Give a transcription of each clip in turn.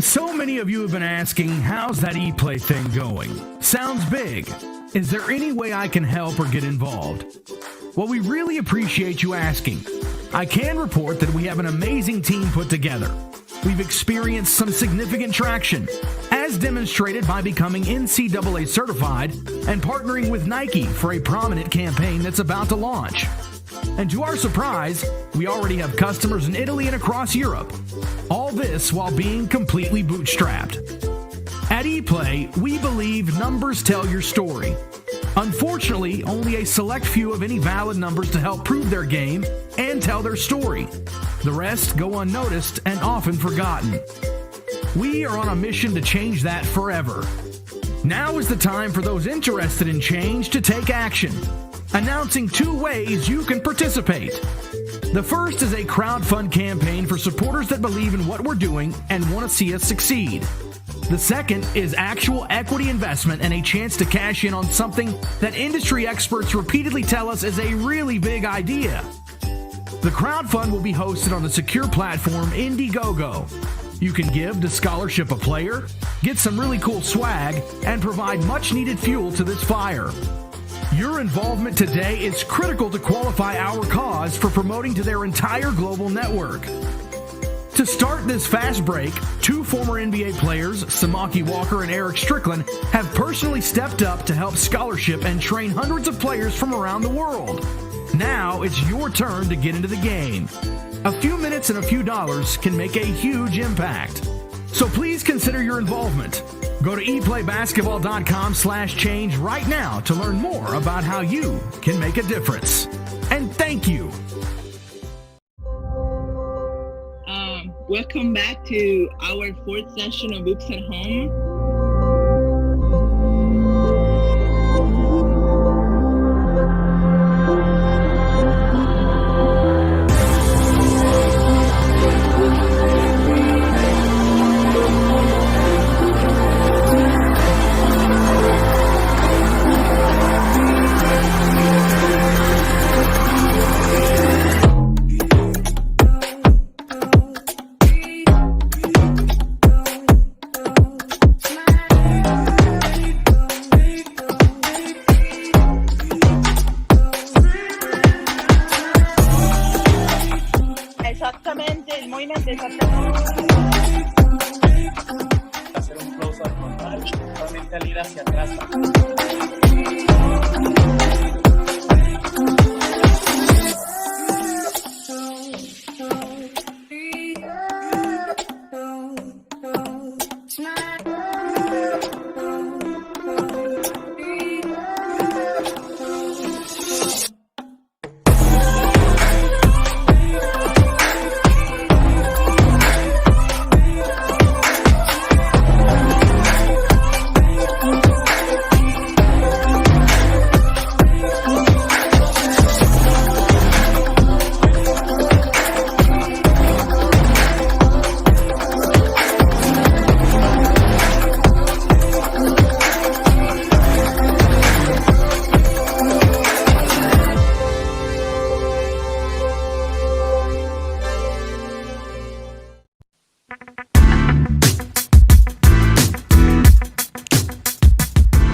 So many of you have been asking, how's that EPLAY thing going? Sounds big. Is there any way I can help or get involved? Well, we really appreciate you asking. I can report that we have an amazing team put together. We've experienced some significant traction, as demonstrated by becoming NCAA certified and partnering with Nike for a prominent campaign that's about to launch. And to our surprise, we already have customers in Italy and across Europe. All this while being completely bootstrapped. At EPLAY, we believe numbers tell your story. Unfortunately, only a select few have any valid numbers to help prove their game and tell their story. The rest go unnoticed and often forgotten. We are on a mission to change that forever. Now is the time for those interested in change to take action. Announcing 2 ways you can participate. The first is a crowdfund campaign for supporters that believe in what we're doing and want to see us succeed. The second is actual equity investment and a chance to cash in on something that industry experts repeatedly tell us is a really big idea. The crowdfund will be hosted on the secure platform Indiegogo. You can give to scholarship a player, get some really cool swag, and provide much needed fuel to this fire. Your involvement today is critical to qualify our cause for promoting to their entire global network. To start this fast break, 2 former NBA players, Samaki Walker and Eric Strickland, have personally stepped up to help scholarship and train hundreds of players from around the world. Now it's your turn to get into the game. A few minutes and a few dollars can make a huge impact. So please consider your involvement. Go to eplaybasketball.com/change right now to learn more about how you can make a difference. And thank you. Welcome back to our 4th session of Oops at Home. Exactamente, el movimiento exactamente. Hacer un close-up frontal, solamente al ir hacia atrás.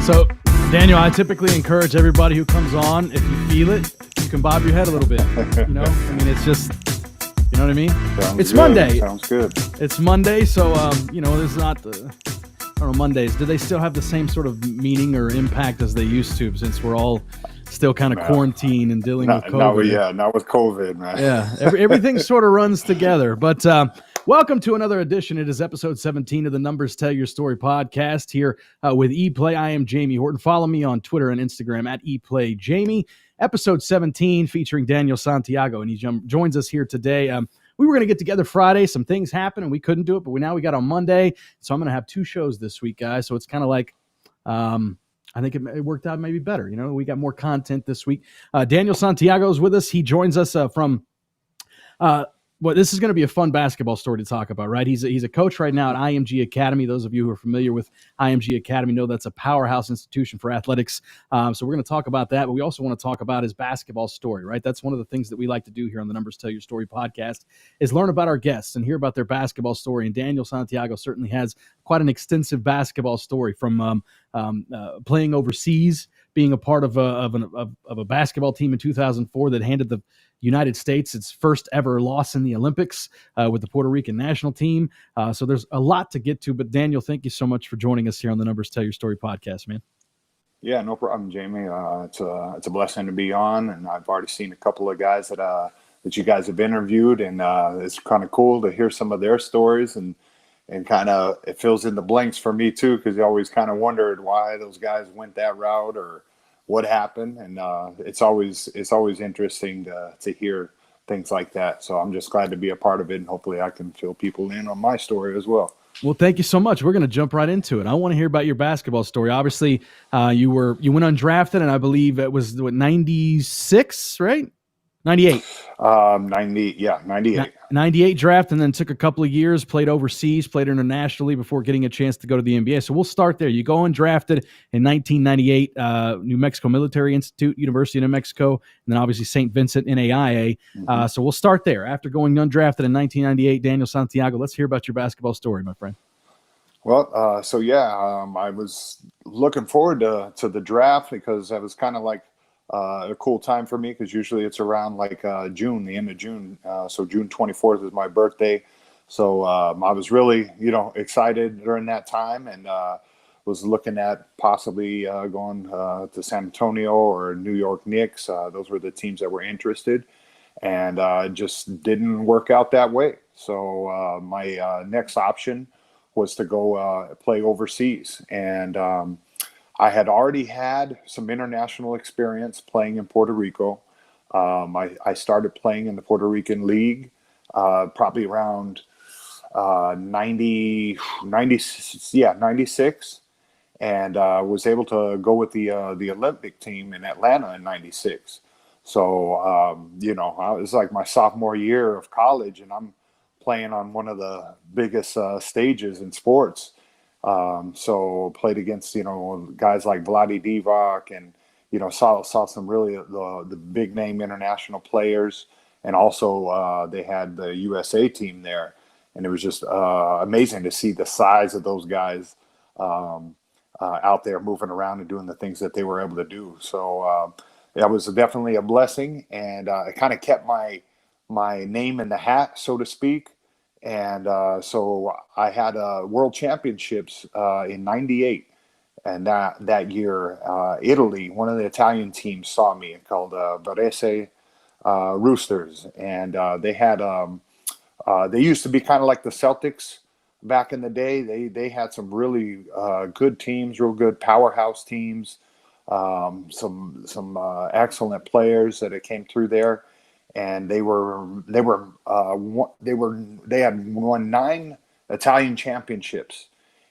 So, Daniel, I typically encourage everybody who comes on, if you feel it, you can bob your head a little bit. You know, I mean, it's just, you know what I mean? It's good. Monday. Sounds good. It's Monday, so, you know, there's not the, I don't know, Mondays. Do they still have the same sort of meaning or impact as they used to, since we're all still kind of quarantined and dealing with COVID? Not with COVID, man. Yeah, everything sort of runs together. But welcome to another edition. It is episode 17 of the Numbers Tell Your Story podcast here with EPLAY. I am Jamie Horton. Follow me on Twitter and Instagram at EPLAYJamie. Episode 17 featuring Daniel Santiago, and he joins us here today. We were going to get together Friday. Some things happened, and we couldn't do it, but now we got on Monday. So I'm going to have 2 shows this week, guys. So it's kind of like I think it worked out maybe better. You know, we got more content this week. Daniel Santiago is with us. He joins us from well, this is going to be a fun basketball story to talk about, right? He's a coach right now at IMG Academy. Those of you who are familiar with IMG Academy know that's a powerhouse institution for athletics. So we're going to talk about that, but we also want to talk about his basketball story, right? That's one of the things that we like to do here on the Numbers Tell Your Story podcast is learn about our guests and hear about their basketball story. And Daniel Santiago certainly has quite an extensive basketball story from playing overseas, being a part of a basketball team in 2004 that handed the United States its first ever loss in the Olympics with the Puerto Rican national team. So there's a lot to get to. But Daniel, thank you so much for joining us here on the Numbers Tell Your Story podcast, man. Yeah, no problem, Jamie. It's a blessing to be on, and I've already seen a couple of guys that you guys have interviewed, and it's kind of cool to hear some of their stories, and kind of it fills in the blanks for me too, because you always kind of wondered why those guys went that route or what happened, and it's always interesting to hear things like that. So I'm just glad to be a part of it, and hopefully I can fill people in on my story as well. Well, thank you so much. We're going to jump right into it. I want to hear about your basketball story. Obviously, you went undrafted, and I believe it was 96, right? 98. 98. 98 draft, and then took a couple of years, played overseas, played internationally before getting a chance to go to the NBA. So we'll start there. You go undrafted in 1998, New Mexico Military Institute, University of New Mexico, and then obviously St. Vincent NAIA. So we'll start there. After going undrafted in 1998, Daniel Santiago, let's hear about your basketball story, my friend. Well, I was looking forward to the draft because that was kind of like a cool time for me, because usually it's around like June, the end of June. So June 24th is my birthday. So I was really, excited during that time, and was looking at possibly going to San Antonio or New York Knicks. Those were the teams that were interested, and it just didn't work out that way. So my next option was to go play overseas, and I had already had some international experience playing in Puerto Rico. I started playing in the Puerto Rican League probably around 96, and was able to go with the Olympic team in Atlanta in 96. So, it was like my sophomore year of college, and I'm playing on one of the biggest stages in sports. So played against, guys like Vlade Divac, and, saw some really the big name international players. And also they had the USA team there. And it was just amazing to see the size of those guys out there moving around and doing the things that they were able to do. So that was definitely a blessing. And it kind of kept my name in the hat, so to speak. And so I had World Championships in '98, and that year, Italy, one of the Italian teams saw me, called Varese Roosters, and they had they used to be kind of like the Celtics back in the day. They had some really good teams, real good powerhouse teams, some excellent players that came through there. And they had won 9 Italian championships,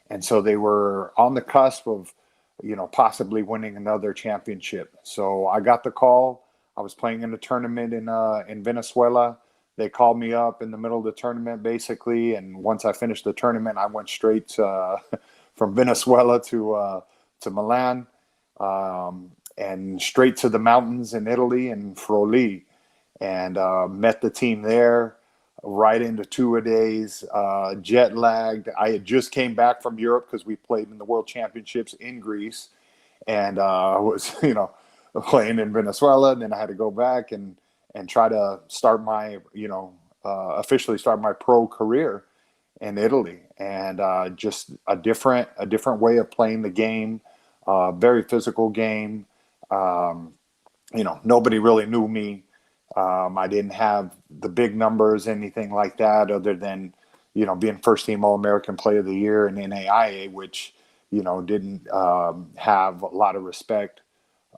and so they were on the cusp of, possibly winning another championship. So I got the call. I was playing in a tournament in Venezuela. They called me up in the middle of the tournament, basically, and once I finished the tournament, I went straight from Venezuela to Milan, and straight to the mountains in Italy and Froli. And met the team there right into 2-a-days, jet lagged. I had just came back from Europe because we played in the World Championships in Greece, and I was, playing in Venezuela. And then I had to go back and try to start my, officially start my pro career in Italy. And just a different way of playing the game, very physical game. Nobody really knew me. I didn't have the big numbers, anything like that, other than, being first team All-American Player of the Year in NAIA, which, didn't have a lot of respect.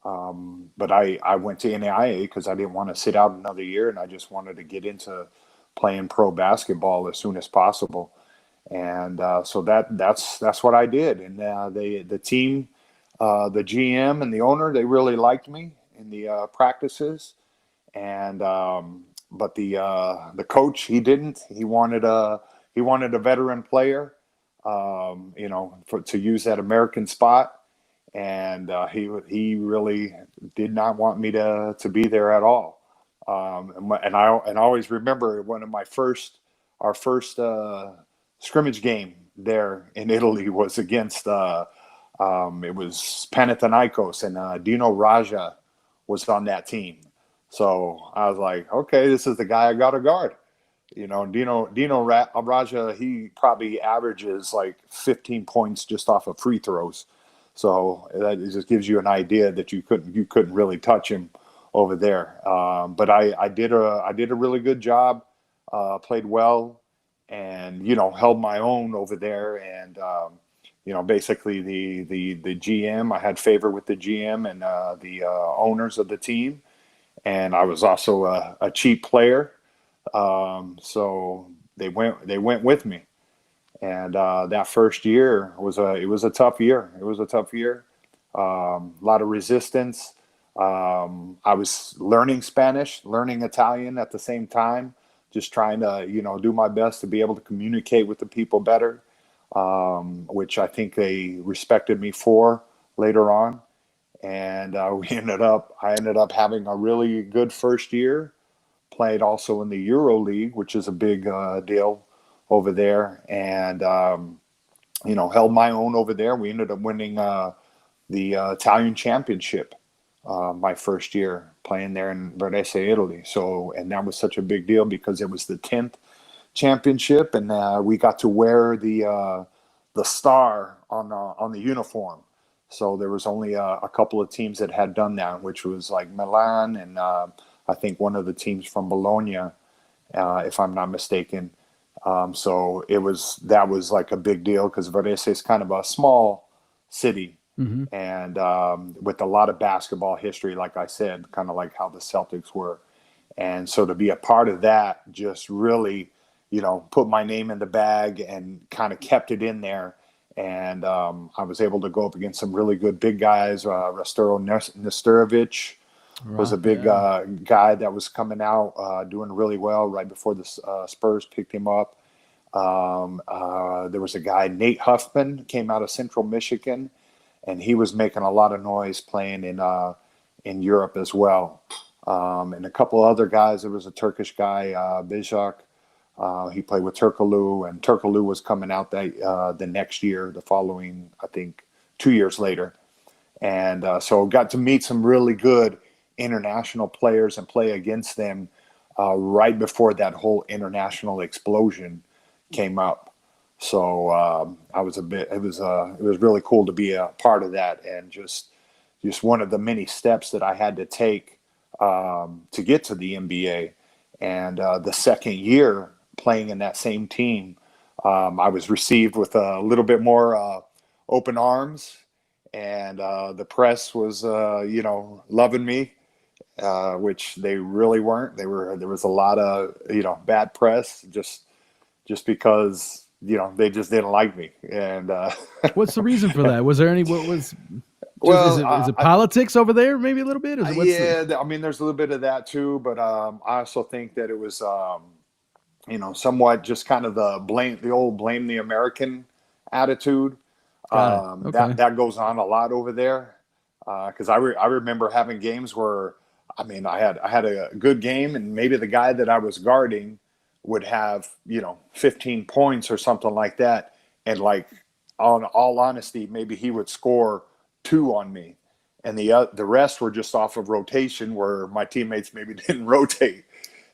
But I went to NAIA because I didn't want to sit out another year, and I just wanted to get into playing pro basketball as soon as possible. And so that's what I did. And the team, the GM and the owner, they really liked me in the practices. And the coach, he didn't. He wanted a veteran player, to use that American spot, and he really did not want me to be there at all. And I always remember one of our first scrimmage game there in Italy was against it was Panathinaikos, and Dino Raja was on that team. So I was like, okay, this is the guy I got to guard. Dino Raja, he probably averages like 15 points just off of free throws. So that just gives you an idea that you couldn't really touch him over there. But I did a really good job, played well, and held my own over there. And basically the GM, I had favor with the GM and the owners of the team, and I was also a cheap player. So they went with me, and that first year was a tough year. It was a tough year. A lot of resistance. I was learning Spanish, learning Italian at the same time, just trying to do my best to be able to communicate with the people better, which I think they respected me for later on. And I ended up having a really good first year. Played also in the Euro League, which is a big deal over there, and held my own over there. We ended up winning the Italian Championship my first year playing there in Varese, Italy. So, and that was such a big deal because it was the 10th championship, and we got to wear the star on the uniform. So there was only a couple of teams that had done that, which was like Milan and I think one of the teams from Bologna, if I'm not mistaken. So that was like a big deal because Varese is kind of a small city, and with a lot of basketball history, like I said, kind of like how the Celtics were. And so to be a part of that just really, put my name in the bag and kind of kept it in there. And I was able to go up against some really good big guys. Rasturo Nesterovic was a big guy that was coming out doing really well right before the Spurs picked him up. There was a guy, Nate Huffman, came out of Central Michigan, and he was making a lot of noise playing in Europe as well. And a couple other guys. There was a Turkish guy, Bijak. He played with Turkoglu, and Turkoglu was coming out the next year, the following, I think, 2 years later. And so got to meet some really good international players and play against them right before that whole international explosion came up. So it was really cool to be a part of that, and just one of the many steps that I had to take to get to the NBA. And the second year playing in that same team, I was received with a little bit more open arms, and the press was, loving me, which they really weren't. There was a lot of, bad press just because, they just didn't like me. And what's the reason for that? Was there any? What was? Is it politics over there? Maybe a little bit. I mean, there's a little bit of that too, but I also think that it was, somewhat just kind of the old blame the American attitude. That goes on a lot over there. Because I remember having games where, I mean, I had a good game, and maybe the guy that I was guarding would have 15 points or something like that, and like, on all honesty, maybe he would score 2 on me, and the rest were just off of rotation where my teammates maybe didn't rotate.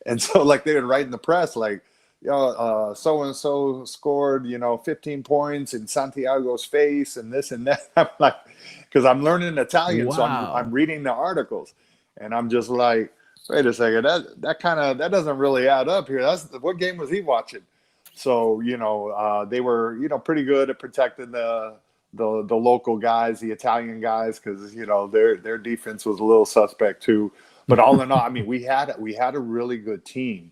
And so like they would write in the press like, so and so scored 15 points in Santiago's face and this and that. I'm like, because I'm learning Italian, so I'm reading the articles, and I'm just like, wait a second, that doesn't really add up here. What game was he watching? So they were pretty good at protecting the local guys, the Italian guys, because their defense was a little suspect too. But all in all, I mean, we had a really good team.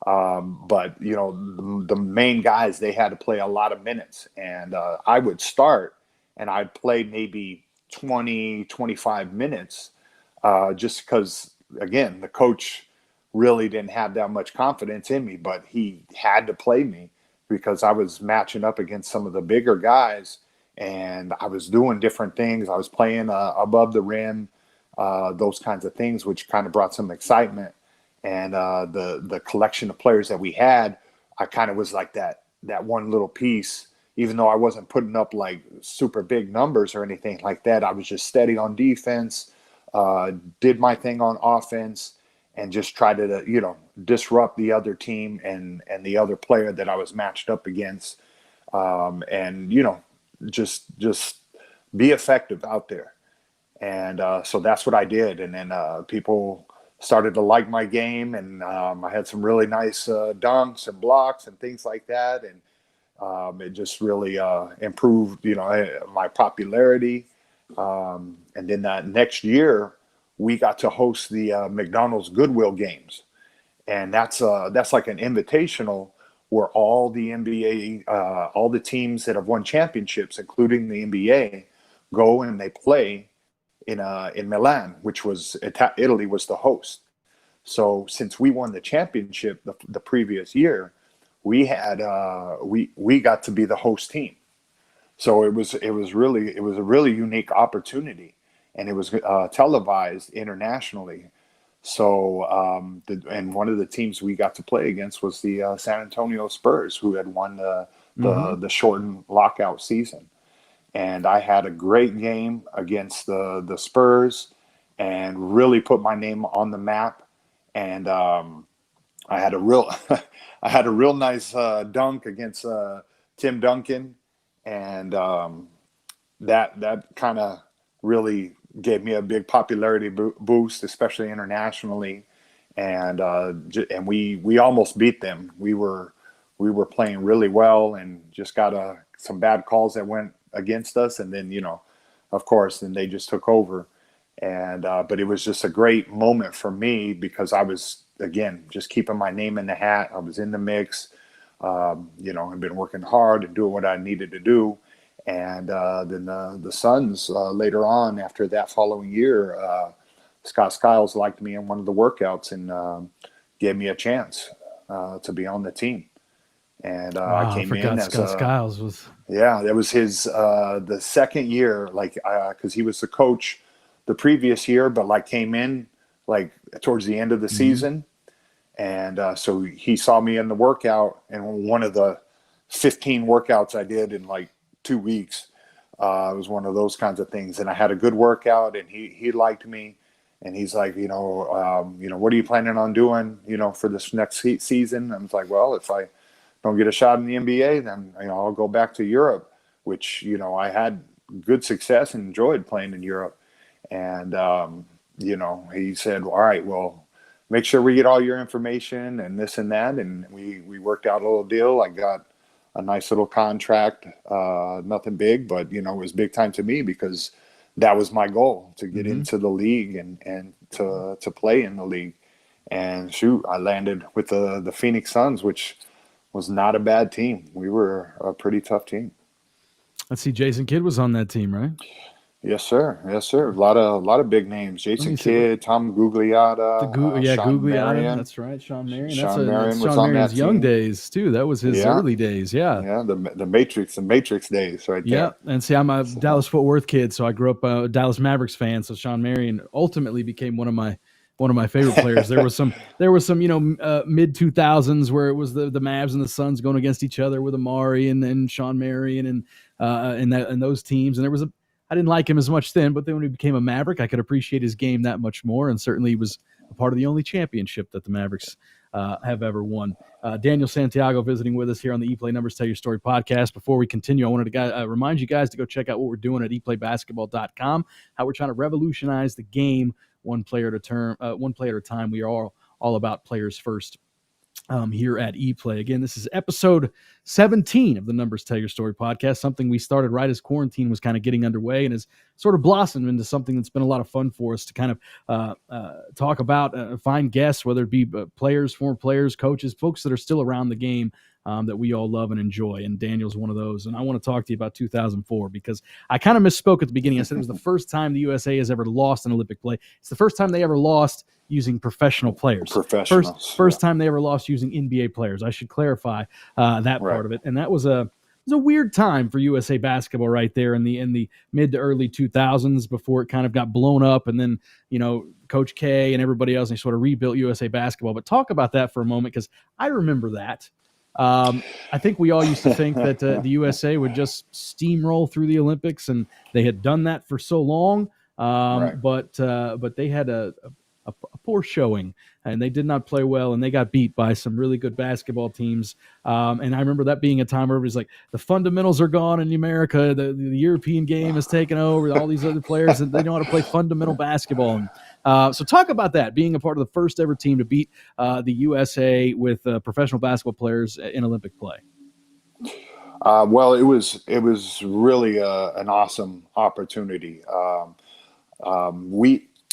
But the main guys, they had to play a lot of minutes, and I would start and I'd play maybe 20, 25 minutes, just because, again, the coach really didn't have that much confidence in me, but he had to play me because I was matching up against some of the bigger guys, and I was doing different things. I was playing above the rim, those kinds of things, which kind of brought some excitement. And the collection of players that we had, I kind of was like that one little piece. Even though I wasn't putting up like super big numbers or anything like that, I was just steady on defense, did my thing on offense, and just tried to, disrupt the other team and the other player that I was matched up against. And, just be effective out there. And so that's what I did. And then people started to like my game, and I had some really nice dunks and blocks and things like that. And it just really improved, my popularity. And then that next year, we got to host the McDonald's Goodwill games, and that's like an invitational where all the NBA, all the teams that have won championships, including the NBA, go and they play in Milan, which was Italy was the host. So since we won the championship the previous year, we had we got to be the host team. So it was a really unique opportunity, and it was televised internationally. So and one of the teams we got to play against was the San Antonio Spurs, who had won the shortened lockout season. And I had a great game against the Spurs, and really put my name on the map. And I had a real nice dunk against Tim Duncan, and that kind of really gave me a big popularity boost, especially internationally. And we almost beat them. We were playing really well, and just got some bad calls that went against us, and then of course, then they just took over. And but it was just a great moment for me because I was, again, just keeping my name in the hat. I was in the mix. I've been working hard and doing what I needed to do. And then the Suns later on, after that following year, Scott Skiles liked me in one of the workouts and gave me a chance to be on the team. And Wow, I came I forgot in as Scott Skiles was. Yeah, that was his the second year, like because he was the coach the previous year, but like came in like towards the end of the season. And so he saw me in the workout, and one of the 15 workouts I did in like 2 weeks. It was one of those kinds of things. And I had a good workout, and he liked me. And he's like, what are you planning on doing, for this next season? I was like, well, if I don't get a shot in the NBA, then, I'll go back to Europe, which, I had good success and enjoyed playing in Europe. And, he said, all right, well, make sure we get all your information and this and that. And we worked out a little deal. I got a nice little contract, nothing big, but, it was big time to me because that was my goal, to get into the league and to play in the league. And shoot, I landed with the Phoenix Suns, which was not a bad team. We were a pretty tough team. Let's see, Jason Kidd was on that team, right? Yes, sir. Yes, sir. A lot of big names. Jason Kidd, Tom Gugliotta, Sean Gugliotta. Marion. That's right, Sean Marion. Sean Marion was Sean on Marion's that young team. days too. That was his early days. Yeah. Yeah, the Matrix days right there. Yeah, and see, I'm a Dallas-Fort Worth kid, so I grew up a Dallas Mavericks fan. So Sean Marion ultimately became one of my favorite players. There was some mid 2000s where it was the Mavs and the Suns going against each other with Amari and Sean Marion and those teams. And I didn't like him as much then, but then when he became a Maverick, I could appreciate his game that much more. And certainly he was a part of the only championship that the Mavericks have ever won. Daniel Santiago visiting with us here on the EPLAY Numbers Tell Your Story podcast. Before we continue, I wanted to remind you guys to go check out what we're doing at eplaybasketball.com, how we're trying to revolutionize the game one player at a time. We are all about players first here at ePlay. Again, this is episode 17 of the Numbers Tell Your Story podcast, something we started right as quarantine was kind of getting underway and has sort of blossomed into something that's been a lot of fun for us to kind of talk about, find guests, whether it be players, former players, coaches, folks that are still around the game that we all love and enjoy. And Daniel's one of those. And I want to talk to you about 2004 because I kind of misspoke at the beginning. I said it was the first time the USA has ever lost an Olympic play. It's the first time they ever lost using professional players. Professionals. First time they ever lost using NBA players. I should clarify that part of it. And that was a weird time for USA basketball right there in the mid to early 2000s before it kind of got blown up, and then Coach K and everybody else, they sort of rebuilt USA basketball. But talk about that for a moment, because I remember that. I think we all used to think that the USA would just steamroll through the Olympics, and they had done that for so long. But they had a poor showing, and they did not play well, and they got beat by some really good basketball teams. And I remember that being a time where it was like the fundamentals are gone in America. The European game has taken over. All these other players, and they know how to play fundamental basketball. And so talk about that, being a part of the first ever team to beat the USA with professional basketball players in Olympic play. Well, it was really an awesome opportunity.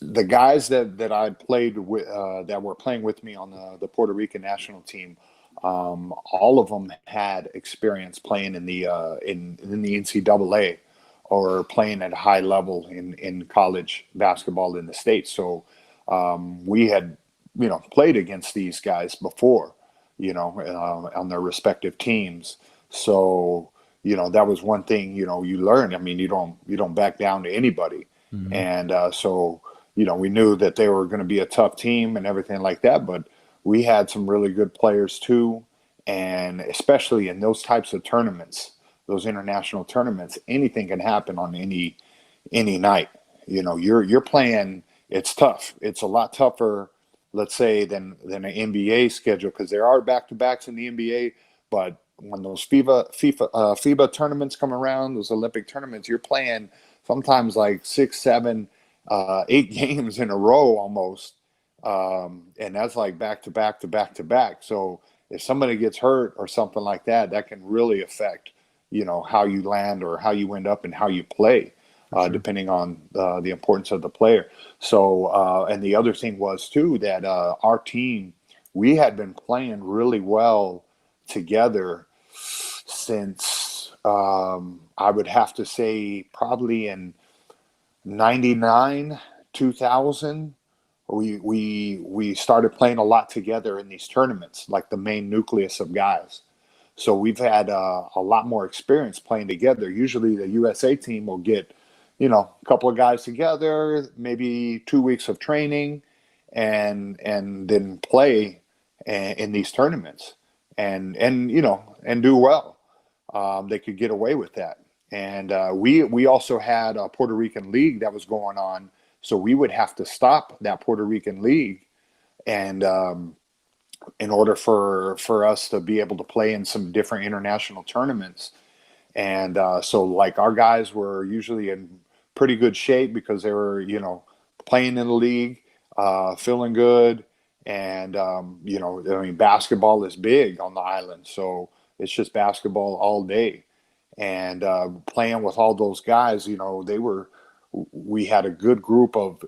The guys that I played with, that were playing with me on the Puerto Rican national team, all of them had experience playing in the NCAA or playing at a high level in college basketball in the States. So we had played against these guys before, on their respective teams. So that was one thing you learn. I mean, you don't back down to anybody, mm-hmm. And so. We knew that they were going to be a tough team and everything like that, but we had some really good players too. And especially in those types of tournaments, those international tournaments, anything can happen on any night. You're playing, it's tough. It's a lot tougher, let's say, than an NBA schedule, because there are back-to-backs in the NBA, but when those FIBA tournaments come around, those Olympic tournaments, you're playing sometimes like 6, 7, 8 games in a row almost, and that's like back to back to back to back. So if somebody gets hurt or something like that, that can really affect how you land or how you end up and how you play, depending on the importance of the player. So and the other thing was too that our team, we had been playing really well together since I would have to say probably in 99, 2000, we started playing a lot together in these tournaments, like the main nucleus of guys. So we've had a lot more experience playing together. Usually the USA team will get, a couple of guys together, maybe 2 weeks of training, and then play in these tournaments and do well. They could get away with that. And we also had a Puerto Rican league that was going on, so we would have to stop that Puerto Rican league, and in order for us to be able to play in some different international tournaments. And so like our guys were usually in pretty good shape because they were playing in the league, feeling good, and basketball is big on the island, so it's just basketball all day. And playing with all those guys, we had a good group of,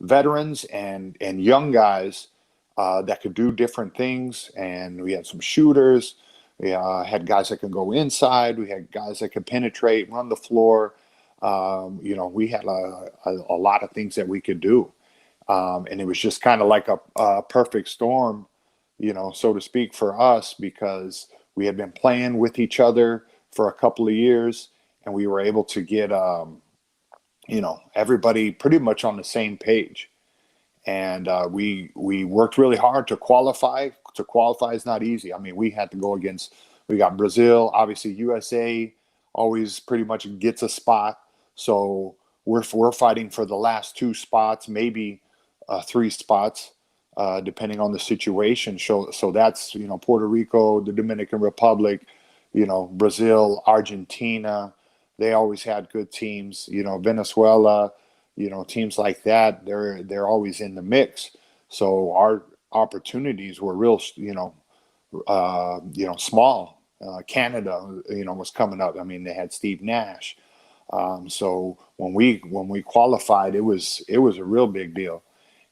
veterans and young guys that could do different things. And we had some shooters. We had guys that could go inside. We had guys that could penetrate, run the floor. We had a lot of things that we could do. And it was just kind of like a perfect storm, so to speak, for us, because we had been playing with each other for a couple of years, and we were able to get, everybody pretty much on the same page. And we worked really hard to qualify. To qualify is not easy. I mean, we had to go against, we got Brazil, obviously USA always pretty much gets a spot. So we're fighting for the last 2 spots, maybe 3 spots, depending on the situation. So that's, Puerto Rico, the Dominican Republic, Brazil, Argentina, they always had good teams, Venezuela, teams like that, they're always in the mix. So our opportunities were real, small. Canada, was coming up. I mean, they had Steve Nash. So when we qualified, it was a real big deal.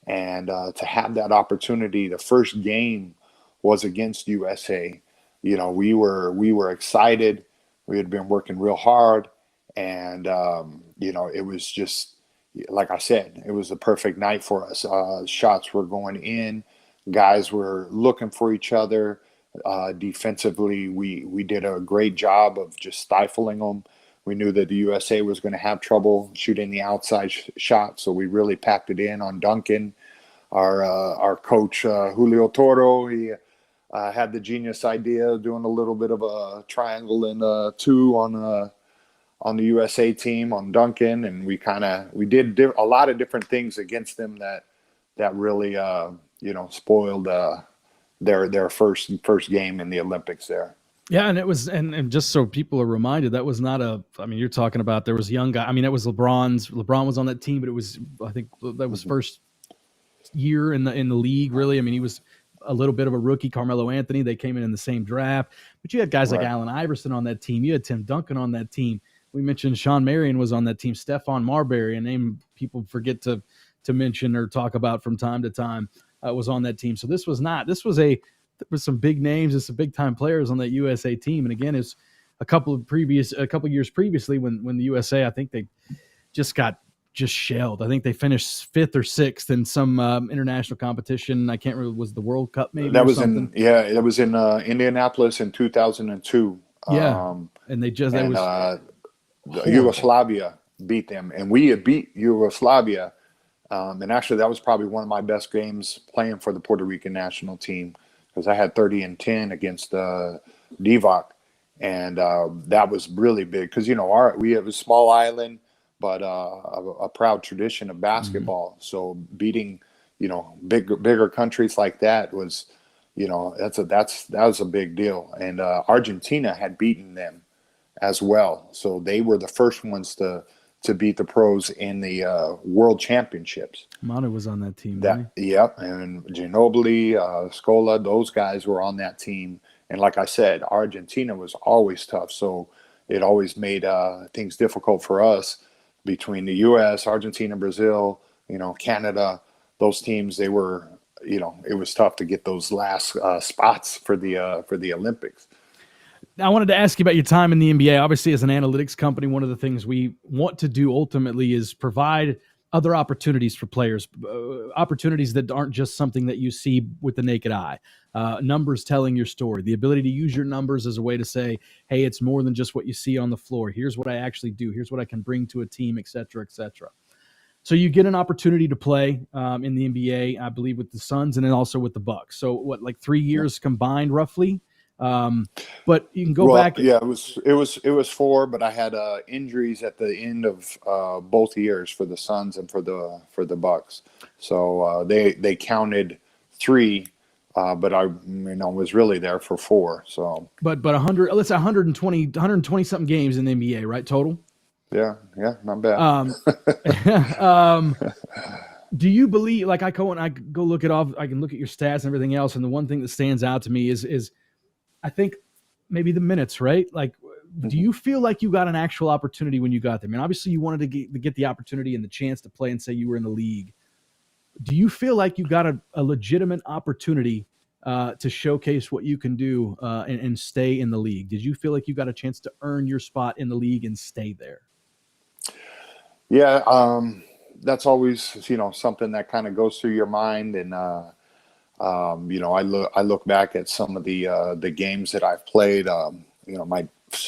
And to have that opportunity, the first game was against USA. we were excited. We had been working real hard, and it was just like I said, it was a perfect night for us. Shots were going in, guys were looking for each other. Defensively, we did a great job of just stifling them. We knew that the USA was going to have trouble shooting the outside shot, so we really packed it in on Duncan. Our coach Julio Toro, he had the genius idea of doing a little bit of a triangle and two on the USA team on Duncan, and we did a lot of different things against them that really spoiled their first game in the Olympics there. Yeah, and it was, and just so people are reminded, that was not you're talking about, there was a young guy. I mean, that was LeBron was on that team, but it was, I think that was first year in the league, really. I mean, he was a little bit of a rookie. Carmelo Anthony, they came in the same draft, but you had guys like Allen Iverson on that team. You had Tim Duncan on that team. We mentioned Sean Marion was on that team. Stephon Marbury, a name people forget to mention or talk about from time to time, was on that team. So there was some big names and some big time players on that USA team. And again, it's a couple years previously when the USA, I think they just got shelled. I think they finished 5th or 6th in some international competition. I can't remember, was the World Cup maybe? That was something? It was in Indianapolis in 2002. Yeah, and Yugoslavia beat them, and we had beat Yugoslavia. And actually, that was probably one of my best games playing for the Puerto Rican national team, because I had 30 and 10 against Divac, and that was really big because we have a small island, but a proud tradition of basketball. Mm-hmm. So beating bigger countries like that was that was a big deal. And Argentina had beaten them as well, so they were the first ones to beat the pros in the World Championships. Manu was on that team. Yep, and Ginobili, Scola, those guys were on that team. And like I said, Argentina was always tough, so it always made things difficult for us between the U.S., Argentina, Brazil, Canada. Those teams, they were, it was tough to get those last spots for the Olympics. I wanted to ask you about your time in the NBA. Obviously, as an analytics company, one of the things we want to do ultimately is provide other opportunities for players, opportunities that aren't just something that you see with the naked eye. Numbers telling your story, the ability to use your numbers as a way to say, hey, it's more than just what you see on the floor. Here's what I actually do. Here's what I can bring to a team, et cetera, et cetera. So you get an opportunity to play in the NBA, I believe, with the Suns and then also with the Bucks. So what, like 3 years combined roughly? But you can go back. Yeah, it was 4, but I had injuries at the end of both years for the Suns and for the Bucks. So they counted 3, but I was really there for 4. So but 100, let's say 120 something games in the NBA, right? Total. Yeah, not bad. Do you believe, like I go look it off, I can look at your stats and everything else, and the one thing that stands out to me is I think maybe the minutes, right? Like, do you feel like you got an actual opportunity when you got there? I mean, obviously you wanted to get the opportunity and the chance to play and say you were in the league. Do you feel like you got a legitimate opportunity to showcase what you can do and stay in the league? Did you feel like you got a chance to earn your spot in the league and stay there? Yeah, that's always, something that kind of goes through your mind. And, I look back at some of the games that I've played.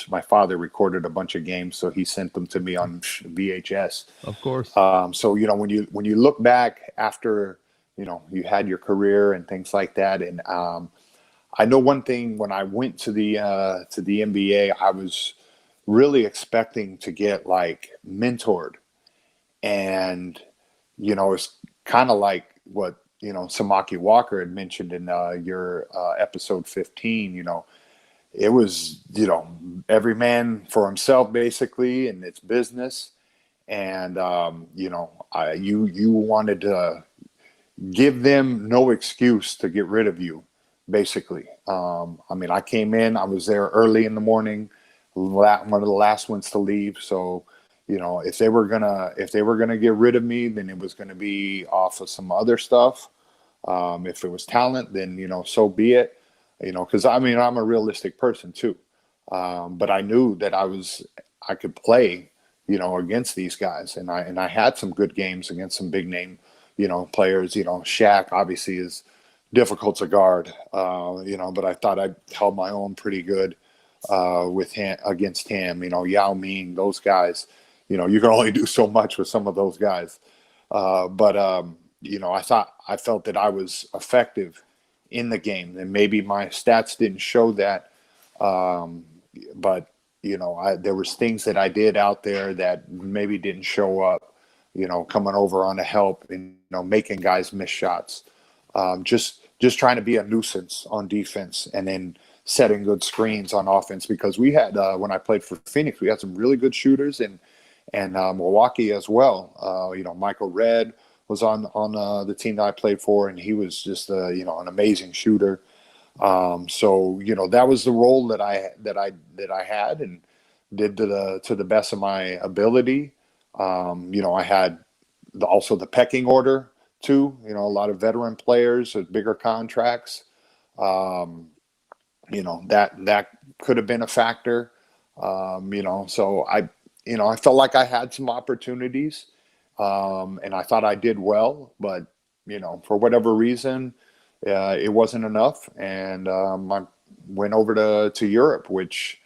My father recorded a bunch of games, so he sent them to me on VHS. Of course. So when you look back after you had your career and things like that, and I know one thing, when I went to the NBA, I was really expecting to get like mentored, and it's kind of like what Samaki Walker had mentioned in your episode 15. It was every man for himself basically, and it's business, and you wanted to give them no excuse to get rid of you, basically. I came in, I was there early in the morning, one of the last ones to leave. So, if they were gonna get rid of me, then it was gonna be off of some other stuff. If it was talent, then so be it. because I mean, I'm a realistic person too. But I knew that I could play, against these guys. And I had some good games against some big name, players. Shaq obviously is difficult to guard, but I thought I held my own pretty good with him against him. Yao Ming, those guys. You can only do so much with some of those guys. But I felt that I was effective in the game, and maybe my stats didn't show that. But there was things that I did out there that maybe didn't show up. Coming over on the help and making guys miss shots. Just trying to be a nuisance on defense, and then setting good screens on offense, because we had when I played for Phoenix, we had some really good shooters, and Milwaukee as well. Michael Redd was on the team that I played for, and he was just an amazing shooter. So that was the role that I had and did to the best of my ability. I had also the pecking order too. A lot of veteran players with bigger contracts. That could have been a factor. So I felt like I had some opportunities, and I thought I did well, but for whatever reason, it wasn't enough, and I went over to Europe, which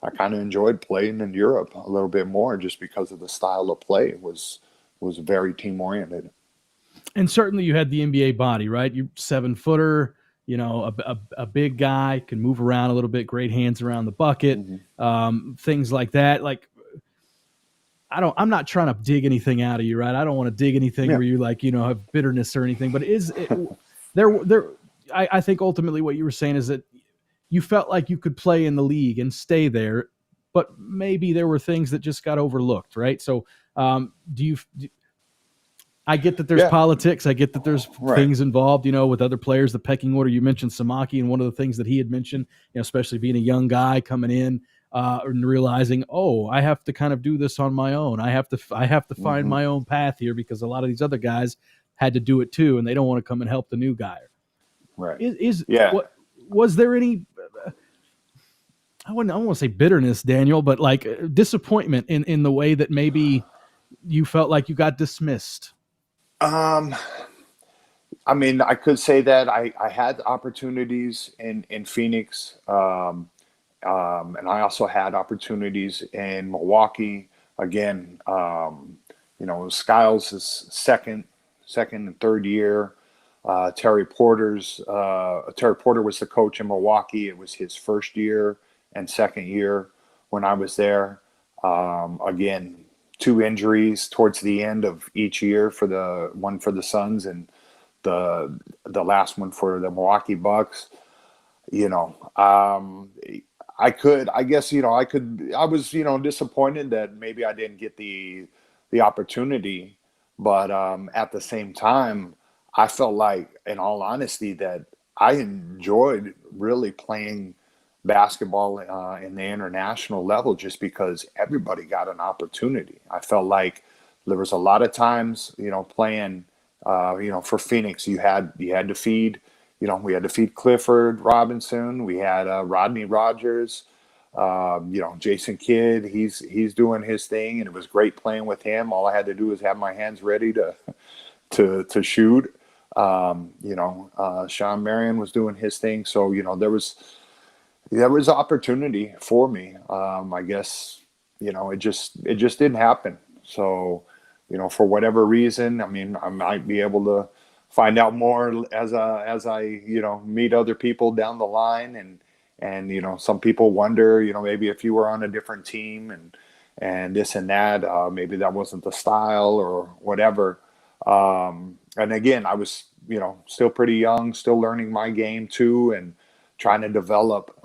I kind of enjoyed playing in Europe a little bit more, just because of the style of play. It was very team oriented. And certainly you had the NBA body, right? You're 7-footer, a big guy, can move around a little bit, great hands around the bucket, things like that. Like, I'm not trying to dig anything out of you, right? I don't want to dig anything where you have bitterness or anything, but I think ultimately what you were saying is that you felt like you could play in the league and stay there, but maybe there were things that just got overlooked, right? So I get that there's politics. I get that there's things involved, with other players, the pecking order. You mentioned Samaki, and one of the things that he had mentioned, especially being a young guy coming in and realizing, I have to kind of do this on my own. I have to find my own path here, because a lot of these other guys had to do it too, and they don't want to come and help the new guy. Right. Was there any? I wouldn't want to say bitterness, Daniel, but like disappointment in the way that maybe you felt like you got dismissed. I mean, I could say that I had opportunities in Phoenix, and I also had opportunities in Milwaukee. Again, Skiles' second and third year. Terry Porter was the coach in Milwaukee. It was his first year and second year when I was there. Again, 2 injuries towards the end of each year, one for the Suns and the last one for the Milwaukee Bucks. I was disappointed that maybe I didn't get the opportunity, but at the same time, I felt like, in all honesty, that I enjoyed really playing basketball in the international level, just because everybody got an opportunity. I felt like there was a lot of times, playing, for Phoenix, you had to feed, we had to feed Clifford Robinson. We had Rodney Rogers, Jason Kidd. He's doing his thing, and it was great playing with him. All I had to do was have my hands ready to shoot. Sean Marion was doing his thing. So, there was opportunity for me. I guess, it just didn't happen. So, for whatever reason, I mean, I might be able to find out more as I meet other people down the line, and some people wonder, maybe if you were on a different team and this and that, maybe that wasn't the style or whatever. And again, I was, still pretty young, still learning my game too, and trying to develop,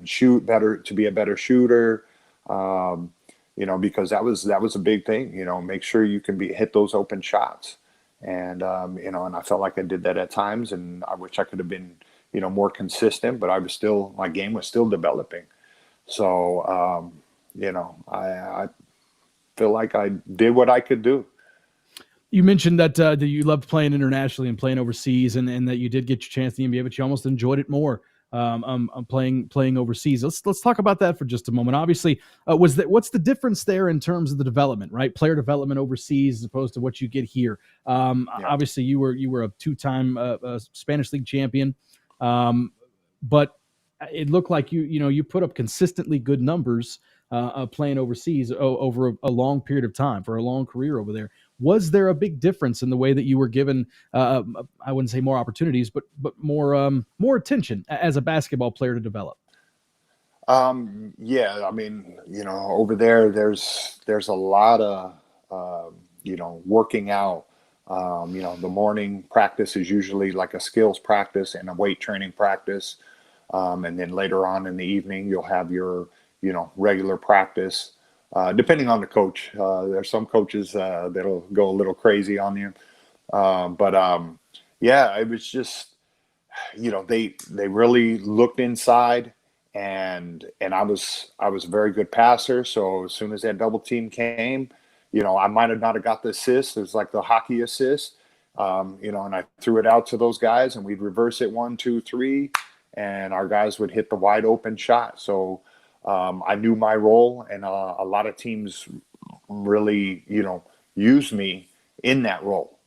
shoot better, to be a better shooter, because that was a big thing, make sure you can hit those open shots. And, and I felt like I did that at times, and I wish I could have been, more consistent, but my game was still developing. So, I feel like I did what I could do. You mentioned that you loved playing internationally and playing overseas, and that you did get your chance in the NBA, but you almost enjoyed it more playing overseas. Let's talk about that for just a moment. Obviously, what's the difference there in terms of the development, right? Player development overseas as opposed to what you get here. Obviously, you were a 2-time Spanish League champion, but it looked like you put up consistently good numbers playing overseas over a long period of time for a long career over there. Was there a big difference in the way that you were given, I wouldn't say more opportunities, but more attention as a basketball player to develop? Yeah, I mean, over there, there's a lot of, working out. The morning practice is usually like a skills practice and a weight training practice. And then later on in the evening, you'll have your, regular practice. Depending on the coach, there's some coaches that'll go a little crazy on you. Yeah, it was just, they really looked inside, and I was a very good passer. So as soon as that double team came, I might have not have got the assist. It was like the hockey assist, and I threw it out to those guys, and we'd reverse it 1, 2, 3, and our guys would hit the wide open shot. So I knew my role, and a lot of teams really, used me in that role.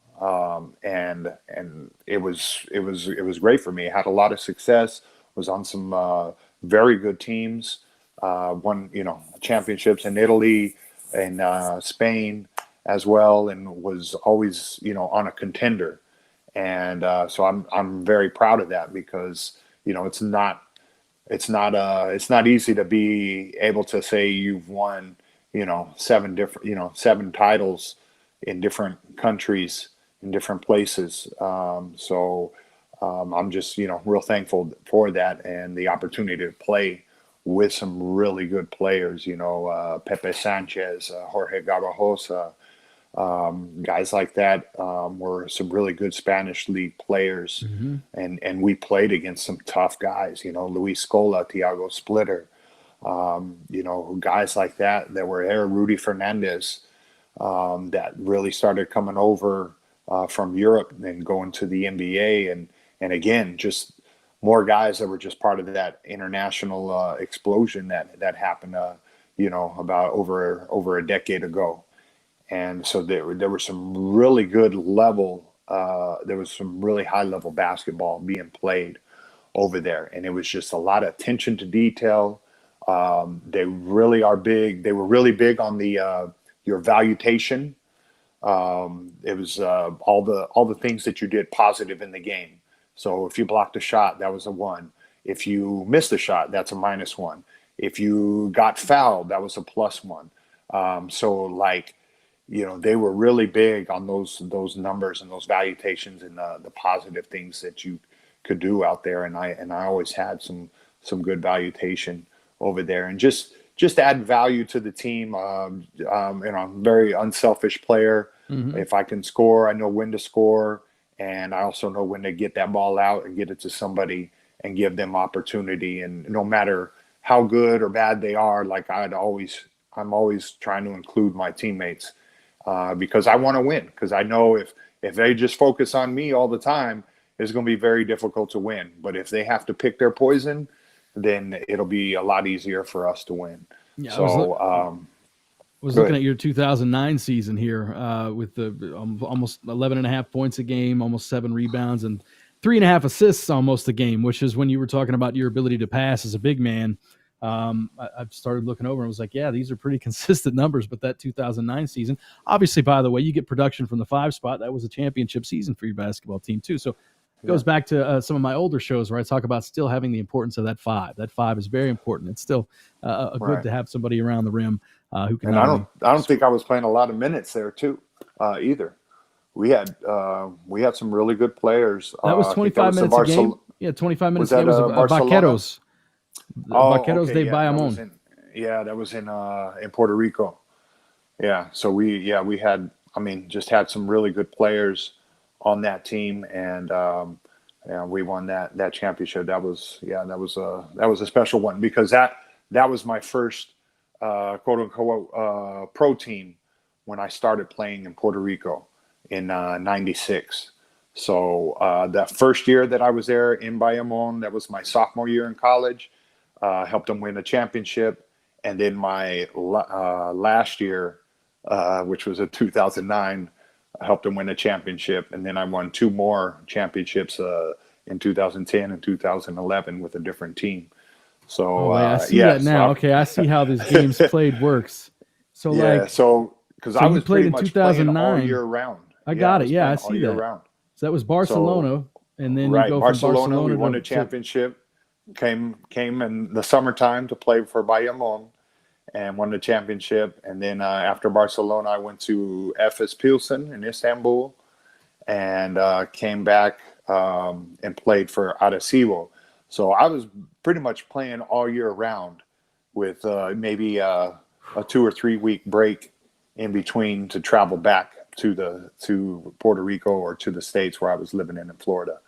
And it was great for me. I had a lot of success, was on some very good teams, won, championships in Italy and Spain as well, and was always, on a contender. And so I'm very proud of that, because, it's not easy to be able to say you've won, 7 titles in different countries, in different places. I'm just, real thankful for that, and the opportunity to play with some really good players, Pepe Sanchez, Jorge Garbajosa, guys like that were some really good Spanish league players. Mm-hmm. And we played against some tough guys, Luis Scola, Thiago Splitter, guys like that were there, Rudy Fernandez, that really started coming over from Europe and going to the NBA, and again, just more guys that were just part of that international explosion that happened, about over a decade ago. And so there were some really good level, there was some really high level basketball being played over there. And it was just a lot of attention to detail. They really are big. They were really big on the your valuation. It was all the things that you did positive in the game. So if you blocked a shot, that was a 1. If you missed a shot, that's a -1. If you got fouled, that was a +1. They were really big on those numbers and those valutations and the positive things that you could do out there. And I always had some good valuation over there, and just add value to the team. I'm a very unselfish player. Mm-hmm. If I can score, I know when to score, and I also know when to get that ball out and get it to somebody and give them opportunity. And no matter how good or bad they are, like I'm always trying to include my teammates. Because I want to win. Because I know if they just focus on me all the time, it's going to be very difficult to win. But if they have to pick their poison, then it'll be a lot easier for us to win. Yeah, so I was looking at your 2009 season here with the almost 11.5 points a game, almost 7 rebounds, and 3.5 assists almost a game, which is when you were talking about your ability to pass as a big man. I've started looking over and was like, yeah, these are pretty consistent numbers. But that 2009 season, obviously, by the way, you get production from the 5 spot. That was a championship season for your basketball team too. So it goes back to some of my older shows where I talk about still having the importance of that 5. That 5 is very important. It's still good to have somebody around the rim who can. And I don't think I was playing a lot of minutes there too, either. We had some really good players. That was 25 minutes a game. Yeah, 25 minutes a game was Vaqueros. Vaqueros de Bayamon. That was in Puerto Rico. Yeah, so we had, just had some really good players on that team, and we won that championship. That was a special one, because that was my first quote unquote pro team when I started playing in Puerto Rico in '96. So that first year that I was there in Bayamon, that was my sophomore year in college, helped them win a championship. And then my last year, which was in 2009, I helped them win a championship. And then I won 2 more championships in 2010 and 2011 with a different team. So I see that now. Okay, I see how this games played works. So yeah, because I was played pretty in much 2009 playing all year round. I got it. Yeah, I all see year that. round. So that was Barcelona, and then you go Barcelona, from Barcelona we won to a championship. Came in the summertime to play for Bayamon and won the championship. And then after Barcelona, I went to Efes Pilsen in Istanbul and came back and played for Arecibo. So I was pretty much playing all year round with maybe a 2 or 3 week break in between to travel back to Puerto Rico or to the States where I was living in Florida.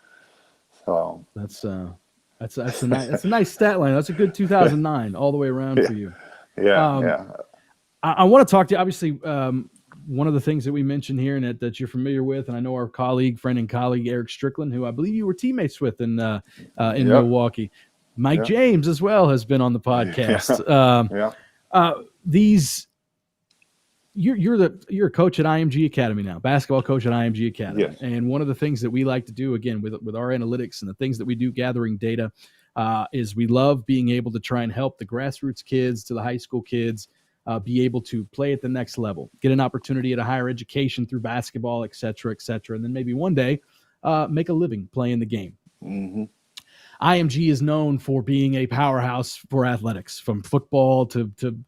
So that's a nice stat line. That's a good 2009 all the way around for you. Yeah. I want to talk to you. Obviously, one of the things that we mentioned here and that you're familiar with, and I know our friend and colleague Eric Strickland, who I believe you were teammates with in Milwaukee. Mike James as well has been on the podcast. You're a coach at IMG Academy now, basketball coach at IMG Academy. Yes. And one of the things that we like to do, again, with our analytics and the things that we do gathering data, is we love being able to try and help the grassroots kids to the high school kids be able to play at the next level, get an opportunity at a higher education through basketball, et cetera, and then maybe one day make a living playing the game. Mm-hmm. IMG is known for being a powerhouse for athletics, from football to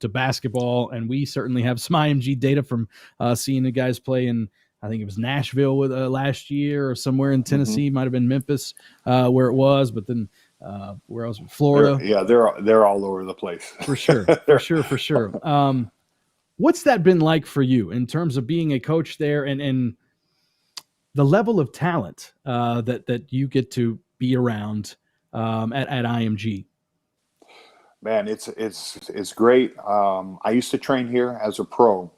basketball, and we certainly have some IMG data from seeing the guys play in, I think it was Nashville with last year, or somewhere in Tennessee, might have been Memphis, where it was, but then where else? Florida. They're all over the place. For sure. What's that been like for you in terms of being a coach there and the level of talent that you get to be around at IMG? Man, it's great. I used to train here as a pro,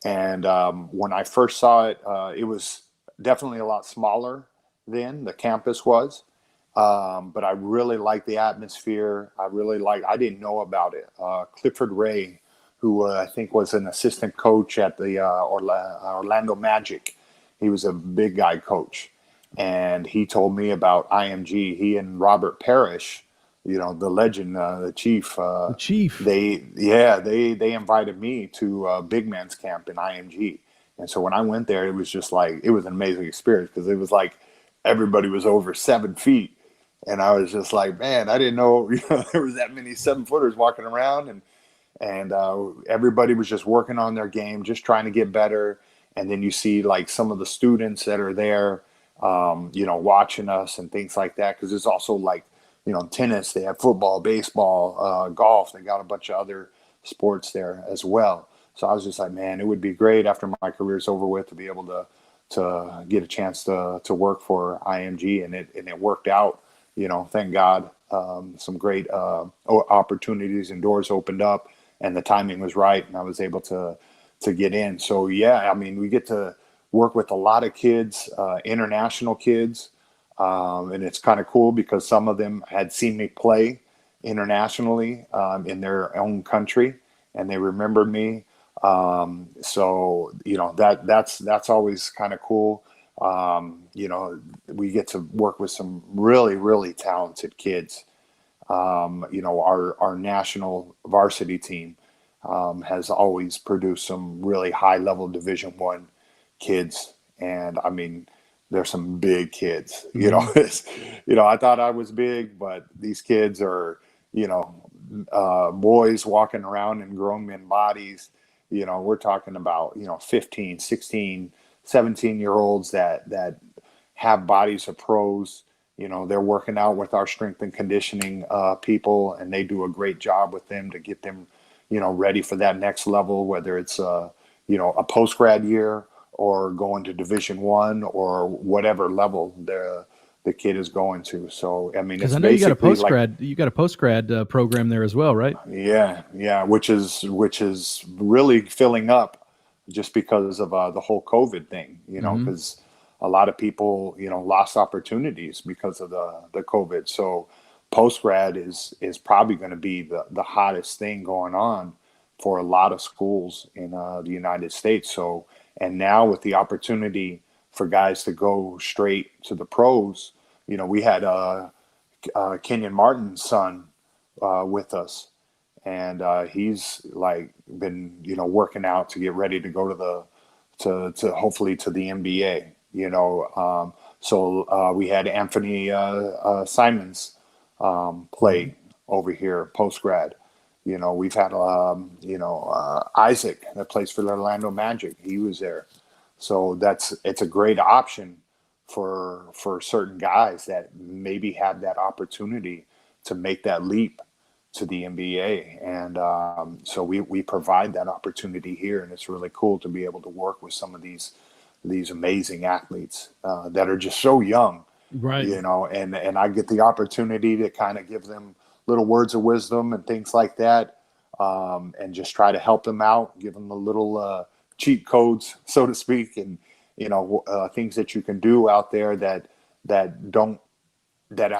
and when I first saw it, it was definitely a lot smaller then. The campus was, but I really liked the atmosphere. I didn't know about it. Clifford Ray, who I think was an assistant coach at the Orlando Magic, he was a big guy coach. And he told me about IMG. He and Robert Parrish, the legend, the chief. They invited me to big man's camp in IMG. And so when I went there, it was just like, it was an amazing experience because it was like everybody was over 7 feet. And I was just like, man, I didn't know there was that many 7-footers walking around. And everybody was just working on their game, just trying to get better. And then you see like some of the students that are there, watching us and things like that. Because it's also like, tennis, they have football, baseball, golf. They got a bunch of other sports there as well. So I was just like, man, it would be great after my career's over with to be able to get a chance to work for IMG. And it worked out, thank God. Some great opportunities and doors opened up and the timing was right. And I was able to get in. So, yeah, I mean, we get to work with a lot of kids, international kids, and it's kind of cool because some of them had seen me play internationally in their own country, and they remember me. So that's always kind of cool. We get to work with some really, really talented kids. Our national varsity team has always produced some really high level Division I kids. And I mean, there's some big kids, I thought I was big, but these kids are, boys walking around in grown men bodies. We're talking about, 15, 16, 17-year-olds that have bodies of pros. They're working out with our strength and conditioning people, and they do a great job with them to get them, ready for that next level, whether it's, a post-grad year or going to Division I or whatever level the kid is going to. So, I mean, it's I know you got a post-grad program there as well, right? Yeah. Which is really filling up just because of the whole COVID thing, because a lot of people, lost opportunities because of the COVID. So post grad is probably going to be the hottest thing going on for a lot of schools in the United States. So, and now with the opportunity for guys to go straight to the pros, we had Kenyon Martin's son with us, and he's like been working out to get ready to go to hopefully to the NBA. So we had Anthony Simons play over here post grad. We've had Isaac that plays for the Orlando Magic. He was there. So it's a great option for certain guys that maybe have that opportunity to make that leap to the NBA. And so we provide that opportunity here, and it's really cool to be able to work with some of these amazing athletes that are just so young, right? And I get the opportunity to kind of give them little words of wisdom and things like that, and just try to help them out, give them a little cheat codes, so to speak, and things that you can do out there that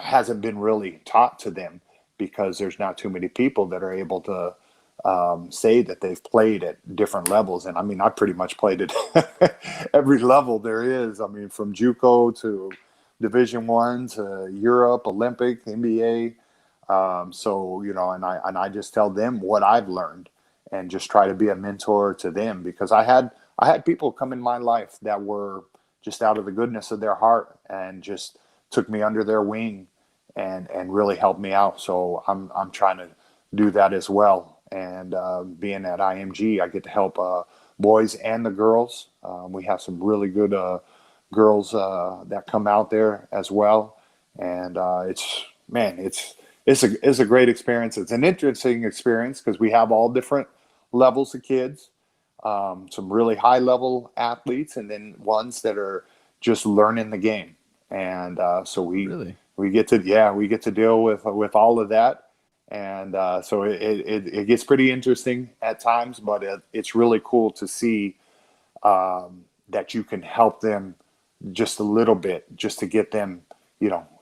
hasn't been really taught to them, because there's not too many people that are able to say that they've played at different levels. And I mean, I pretty much played at every level there is. I mean, from JUCO to Division I to Europe, Olympic, NBA. So, and I just tell them what I've learned and just try to be a mentor to them, because I had people come in my life that were just out of the goodness of their heart and just took me under their wing and really helped me out. So I'm trying to do that as well. And being at IMG, I get to help boys and the girls. We have some really good girls that come out there as well. And it's a great experience. It's an interesting experience because we have all different levels of kids, some really high level athletes, and then ones that are just learning the game. And so we get to deal with all of that. And so it gets pretty interesting at times, but it's really cool to see that you can help them just a little bit, just to get them,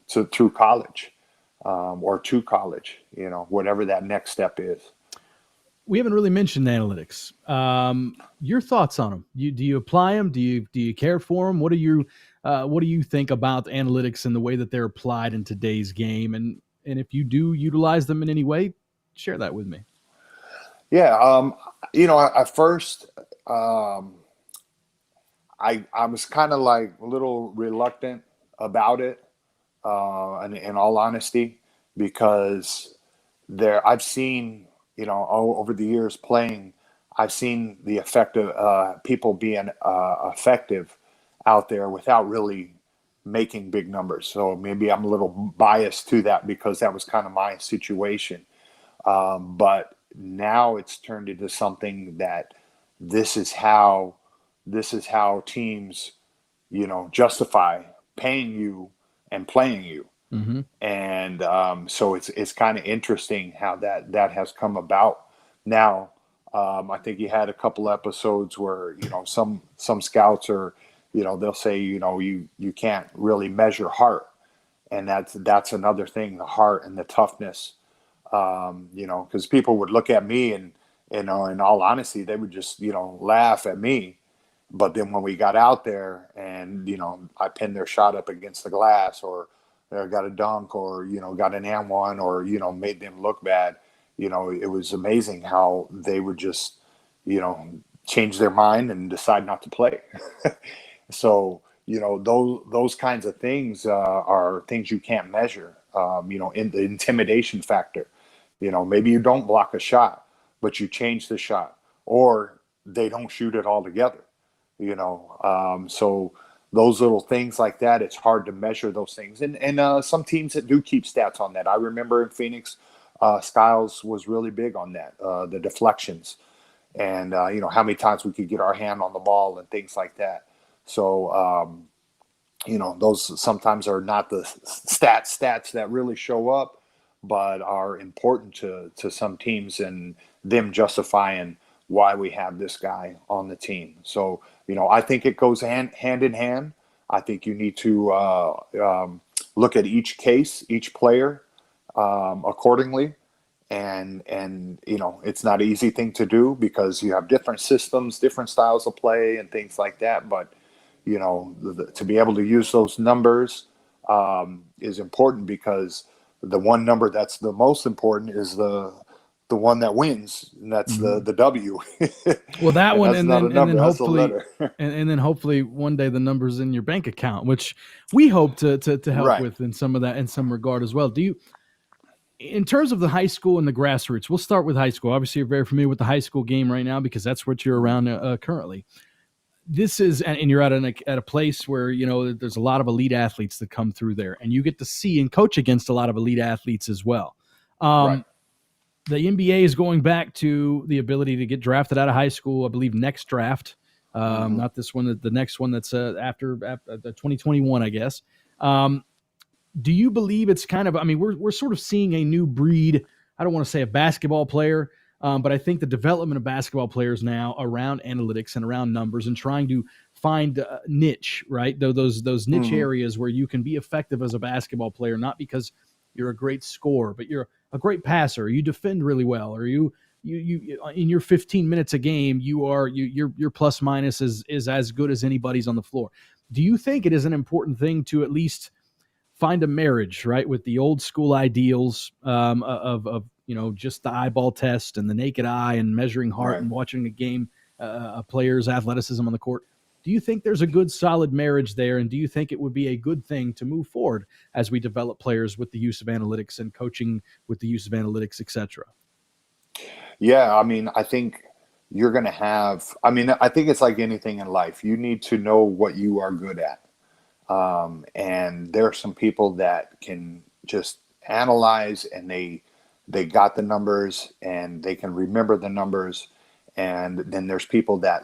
through college, or to college, whatever that next step is. We haven't really mentioned analytics. Your thoughts on them? Do you apply them? Do you care for them? What do you think about analytics and the way that they're applied in today's game? And if you do utilize them in any way, share that with me. Yeah. At first, I was kind of like a little reluctant about it, in all honesty, because I've seen, over the years playing, I've seen the effect of people being effective out there without really making big numbers. So maybe I'm a little biased to that because that was kind of my situation. But now it's turned into something that this is how teams, justify paying you and playing you. Mm-hmm. And so it's kind of interesting how that has come about. Now, I think you had a couple episodes where, some scouts are, they'll say, you can't really measure heart. And that's another thing, the heart and the toughness, because people would look at me and, in all honesty, they would just, laugh at me. But then when we got out there and, I pinned their shot up against the glass, or got a dunk, or, got an and one, or, made them look bad, it was amazing how they would just, change their mind and decide not to play. So, those kinds of things are things you can't measure, in the intimidation factor. Maybe you don't block a shot, but you change the shot, or they don't shoot it altogether, so those little things like that, it's hard to measure those things. And some teams that do keep stats on that. I remember in Phoenix, Skiles was really big on that, the deflections, and, how many times we could get our hand on the ball and things like that. So, those sometimes are not the stats that really show up, but are important to some teams and them justifying why we have this guy on the team. So, I think it goes hand in hand. I think you need to look at each case, each player accordingly. And it's not an easy thing to do because you have different systems, different styles of play and things like that. But, to be able to use those numbers is important, because the one number that's the most important is the one that wins, and that's the W. Well, that and one, that's and not then a number, and then that's a hopefully, letter. and then hopefully one day the numbers in your bank account, which we hope to help Right. with in some of that, in some regard as well. Do you, in terms of the high school and the grassroots, we'll start with high school. Obviously, you're very familiar with the high school game right now because that's what you're around currently. This is, and you're at a place where there's a lot of elite athletes that come through there, and you get to see and coach against a lot of elite athletes as well. Right. The NBA is going back to the ability to get drafted out of high school, I believe, next draft. Not this one, the next one that's after the 2021, I guess. Do you believe it's kind of, we're sort of seeing a new breed. I don't want to say a basketball player, but I think the development of basketball players now around analytics and around numbers and trying to find a niche, right? Those niche areas where you can be effective as a basketball player, not because you're a great scorer, but you're a great passer, you defend really well, or you in your 15 minutes a game, your plus minus is as good as anybody's on the floor. Do you think it is an important thing to at least find a marriage, right, with the old school ideals of just the eyeball test and the naked eye and measuring heart Right. and watching a game, a player's athleticism on the court? Do you think there's a good solid marriage there, and do you think it would be a good thing to move forward as we develop players with the use of analytics and coaching with the use of analytics, etc.? Yeah, I think you're going to have, I think it's like anything in life. You need to know what you are good at. And there are some people that can just analyze, and they got the numbers and they can remember the numbers. And then there's people that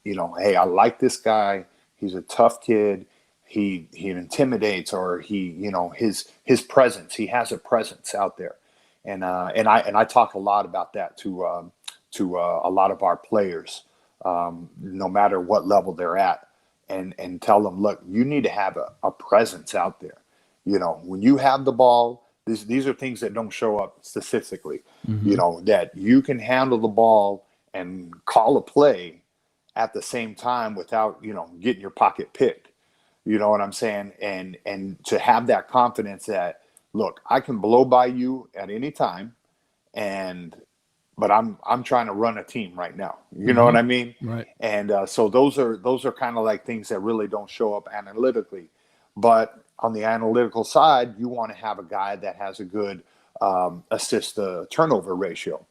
hey, I like this guy. He's a tough kid. He intimidates, or his presence. He has a presence out there. And I talk a lot about that to a lot of our players, no matter what level they're at, and tell them, look, you need to have a presence out there. When you have the ball, these are things that don't show up statistically. That you can handle the ball and call a play at the same time without getting your pocket picked. You know what I'm saying? And to have that confidence that, look, I can blow by you at any time, but I'm trying to run a team right now. You know what I mean? Right. And so those are kind of like things that really don't show up analytically. But on the analytical side, you want to have a guy that has a good assist to turnover ratio.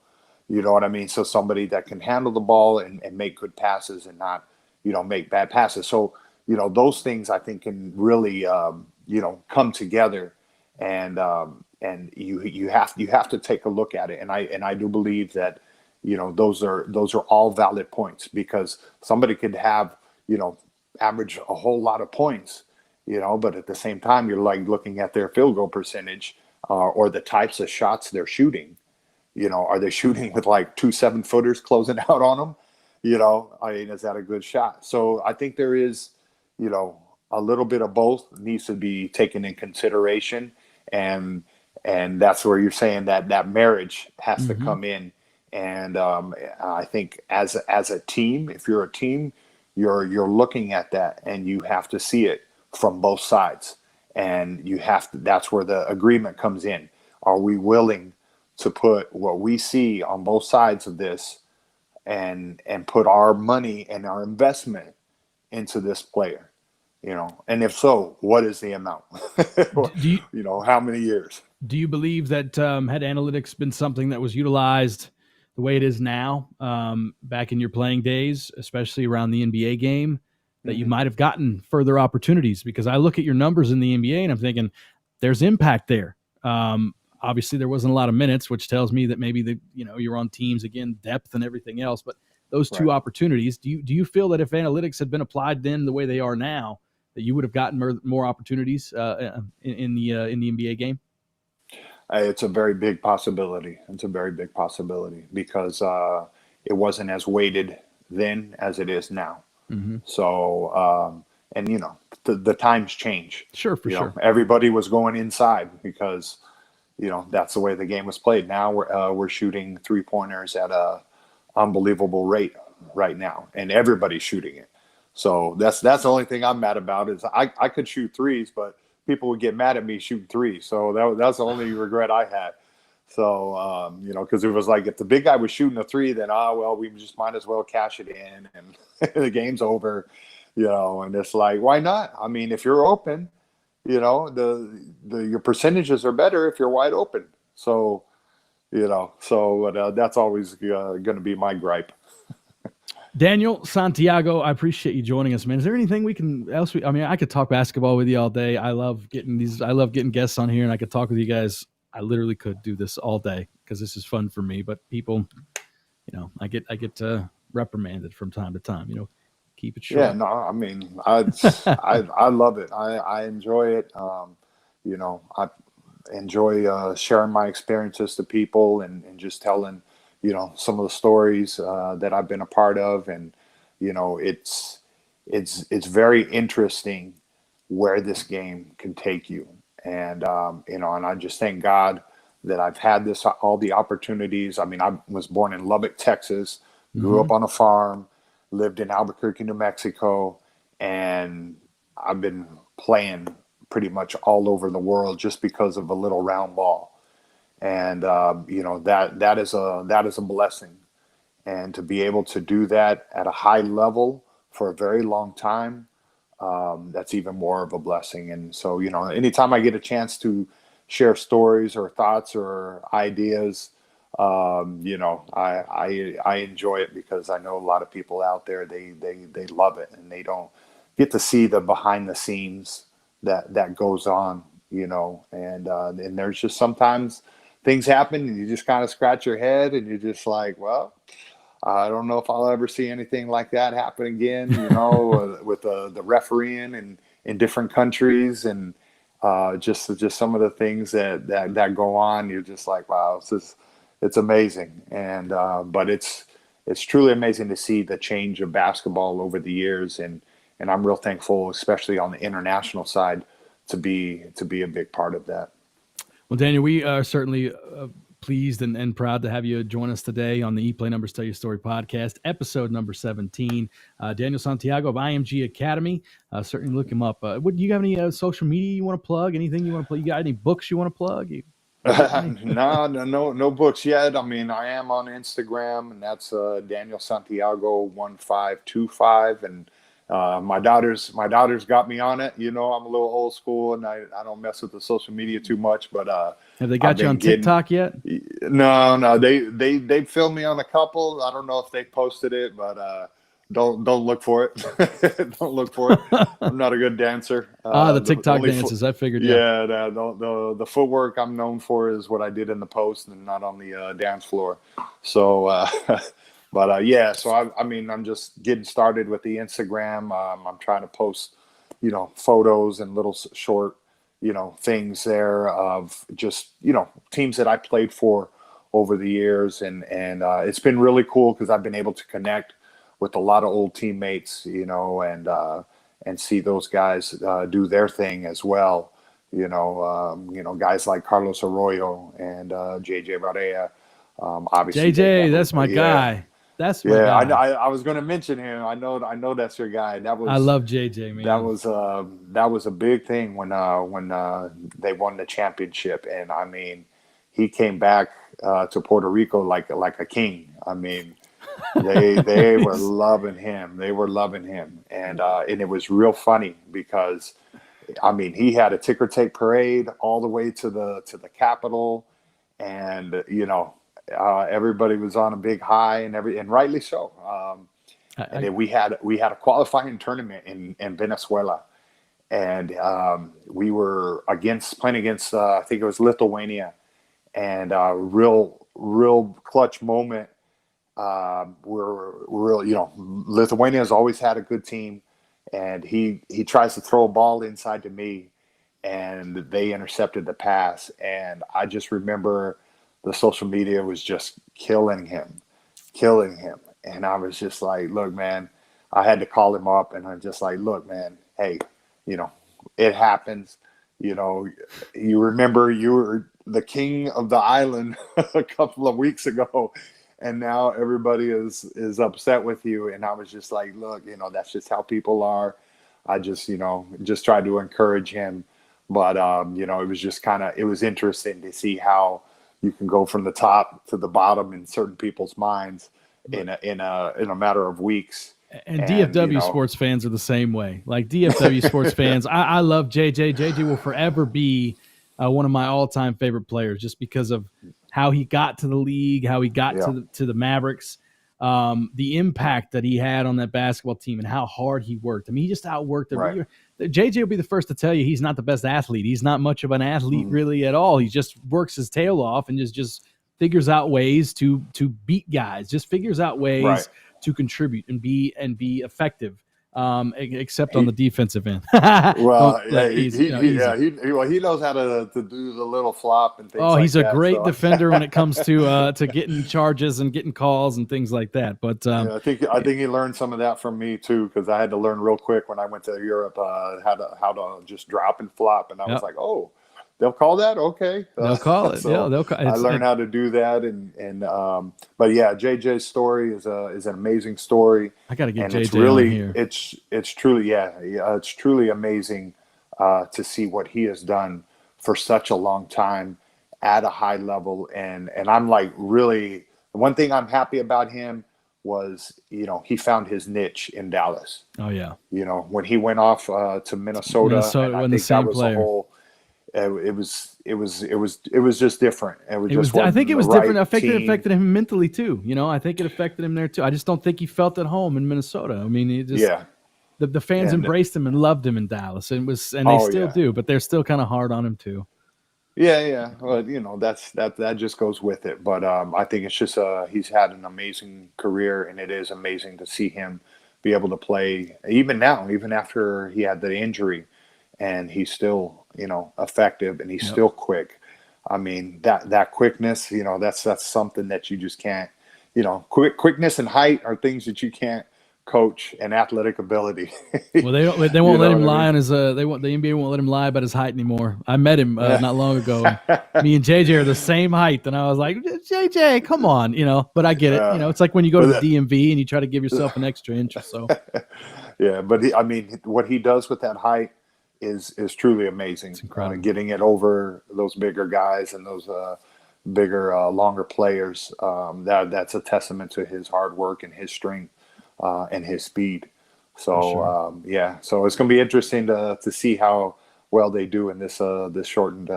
You know what I mean? So somebody that can handle the ball and make good passes and not, make bad passes. So, those things I think can really, come together, and you have to take a look at it. And I do believe that, those are all valid points, because somebody could have, average a whole lot of points, but at the same time, you're like looking at their field goal percentage, or the types of shots they're shooting. Are they shooting with like 2 7-footers closing out on them? Is that a good shot? So I think there is, a little bit of both needs to be taken in consideration. And that's where you're saying that marriage has to come in. And I think as a team, if you're a team, you're looking at that, and you have to see it from both sides. And that's where the agreement comes in. Are we willing to put what we see on both sides of this and put our money and our investment into this player? And if so, what is the amount? How many years? Do you believe that had analytics been something that was utilized the way it is now, back in your playing days, especially around the NBA game, that you might have gotten further opportunities? Because I look at your numbers in the NBA and I'm thinking there's impact there. Obviously, there wasn't a lot of minutes, which tells me that maybe you're on teams, again, depth and everything else. But those two opportunities, do you feel that if analytics had been applied then the way they are now, that you would have gotten more opportunities in the NBA game? It's a very big possibility. It's a very big possibility, because it wasn't as weighted then as it is now. So, and the times change. Sure, for sure. Everybody was going inside because, that's the way the game was played. Now we're shooting 3-pointers at a unbelievable rate right now, and everybody's shooting it. So that's the only thing I'm mad about is I could shoot threes, but people would get mad at me shooting threes. So that's the only regret I had. So, because it was like if the big guy was shooting a three, then, we just might as well cash it in and the game's over, and it's like, why not? I mean, if you're open, your percentages are better if you're wide open. So, that's always going to be my gripe. Daniel Santiago, I appreciate you joining us, man. Is there anything I could talk basketball with you all day. I love getting guests on here, and I could talk with you guys. I literally could do this all day because this is fun for me, but people, I get reprimanded from time to time, keep it short. Yeah, no, I mean, I love it. I enjoy it. I enjoy sharing my experiences to people and just telling, some of the stories that I've been a part of. And, it's very interesting where this game can take you. And, and I just thank God that I've had all the opportunities. I mean, I was born in Lubbock, Texas, grew up on a farm, lived in Albuquerque, New Mexico, and I've been playing pretty much all over the world just because of a little round ball. And, that is a blessing. And to be able to do that at a high level for a very long time, that's even more of a blessing. And so, anytime I get a chance to share stories or thoughts or ideas, I enjoy it because I know a lot of people out there, they love it and they don't get to see the behind the scenes that goes on, and there's just sometimes things happen and you just kind of scratch your head and you're just like, well, I don't know if I'll ever see anything like that happen again, with the refereeing in different countries and just some of the things that go on. You're just like, wow, it's amazing. And but it's truly amazing to see the change of basketball over the years. And I'm real thankful, especially on the international side, to be a big part of that. Well, Daniel, we are certainly pleased and proud to have you join us today on the EPLAY Numbers Tell Your Story podcast, episode number 17. Daniel Santiago of IMG Academy. Certainly look him up. Do you have any social media you want to plug? Anything you want to plug? You got any books you want to plug? No books yet. I mean, I am on Instagram, and that's Daniel Santiago 1525, and my daughters got me on it. I'm a little old school and I don't mess with the social media too much, but have they got you on TikTok yet? No, they filmed me on a couple. I don't know if they posted it, but don't look for it. Don't look for it. I'm not a good dancer. The TikTok dances, I figured. Yeah, the footwork I'm known for is what I did in the post and not on the dance floor. So But so I'm just getting started with the Instagram. I'm trying to post, photos and little short, things there of just, teams that I played for over the years. And it's been really cool because I've been able to connect with a lot of old teammates, and see those guys do their thing as well. Guys like Carlos Arroyo and JJ Barea. Obviously, JJ, that's my guy. That's my guy. I was going to mention him. I know that's your guy. I love JJ, man. That was a big thing when they won the championship, and I mean, he came back to Puerto Rico like a king. I mean, they were loving him. They were loving him, and it was real funny because, I mean, he had a ticker tape parade all the way to the Capitol, and everybody was on a big high and rightly so. And then we had a qualifying tournament in Venezuela, and we were playing against I think it was Lithuania, and real clutch moment. Lithuania has always had a good team, and he tries to throw a ball inside to me, and they intercepted the pass, and I just remember the social media was just killing him. And I was just like, look, man, I had to call him up and I'm just like, look, man, hey, it happens. You remember you were the king of the island a couple of weeks ago, and now everybody is upset with you. And I was just like, look, that's just how people are. I just tried to encourage him. But, it was just it was interesting to see how you can go from the top to the bottom in certain people's minds in a matter of weeks. And DFW sports fans are the same way. Like DFW sports fans, I love JJ. JJ will forever be one of my all-time favorite players, just because of how he got to the league, how he got to the Mavericks, the impact that he had on that basketball team, and how hard he worked. I mean, he just outworked every year. JJ will be the first to tell you he's not the best athlete. He's not much of an athlete really at all. He just works his tail off and just figures out ways to beat guys. Just figures out ways to contribute and be effective, except on the defensive end. Well, he knows how to do the little flop and things. Oh, he's like a great defender when it comes to getting charges and getting calls and things like that. But I think he learned some of that from me too, because I had to learn real quick when I went to Europe how to just drop and flop, and I was like, oh. They'll call that, okay. They'll call it. So they'll call it. I learned how to do that, but yeah, JJ's story is an amazing story. I got to get JJ it's really, on here. It's truly amazing to see what he has done for such a long time at a high level, and I'm like really, the one thing I'm happy about him was he found his niche in Dallas. Oh yeah, when he went off to Minnesota, and I think that was a whole. It was just different. I think it was different. It affected him mentally too. I think it affected him there too. I just don't think he felt at home in Minnesota. I mean, the fans embraced him and loved him in Dallas, and they still do, but they're still kind of hard on him too. Yeah. Well, that just goes with it. But I think it's just he's had an amazing career, and it is amazing to see him be able to play even now, even after he had the injury. And he's still, effective, and he's still quick. I mean, that quickness, that's something that you just can't, quickness and height are things that you can't coach, and athletic ability. Well, they won't let him lie on his the NBA won't let him lie about his height anymore. I met him not long ago. Me and JJ are the same height, and I was like, JJ, come on, But I get it. It's like when you go to the DMV and you try to give yourself an extra inch or so. Yeah, but what he does with that height is truly amazing. It's incredible. Getting it over those bigger guys and those bigger, longer players. That's a testament to his hard work and his strength and his speed. So sure. So it's going to be interesting to see how well they do in this shortened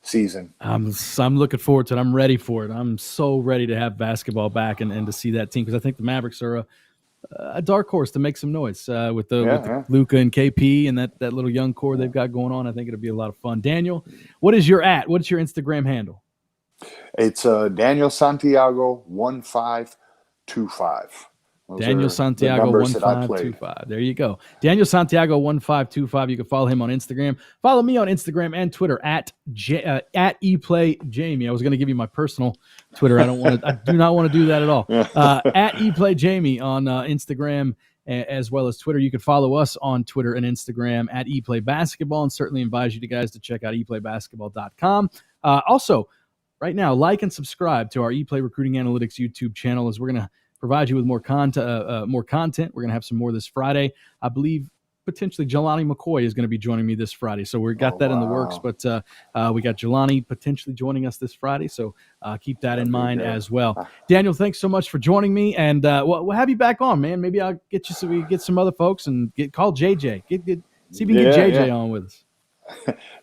season. I'm looking forward to it. I'm ready for it. I'm so ready to have basketball back and to see that team, because I think the Mavericks are a dark horse to make some noise with Luka and KP and that little young core they've got going on. I think it'll be a lot of fun. Daniel, what's your Instagram handle? It's Daniel Santiago 1525. Daniel Santiago 1525. There you go. Daniel Santiago 1525. You can follow him on Instagram. Follow me on Instagram and Twitter at EPLAY Jamie. I was going to give you my personal Twitter. I do not want to do that at all. At EPLAY Jamie on Instagram as well as Twitter. You can follow us on Twitter and Instagram at EPLAY Basketball, and certainly invite you guys to check out eplaybasketball.com. Also, right now, like and subscribe to our ePlay Recruiting Analytics YouTube channel, as we're going to provide you with more content. We're going to have some more this Friday. I believe potentially Jelani McCoy is going to be joining me this Friday. So we've got that in the works, but we got Jelani potentially joining us this Friday. So keep that in mind as well. Daniel, thanks so much for joining me, and we'll have you back on, man. Maybe I'll get you so we get some other folks and call JJ. See if we can get JJ on with us.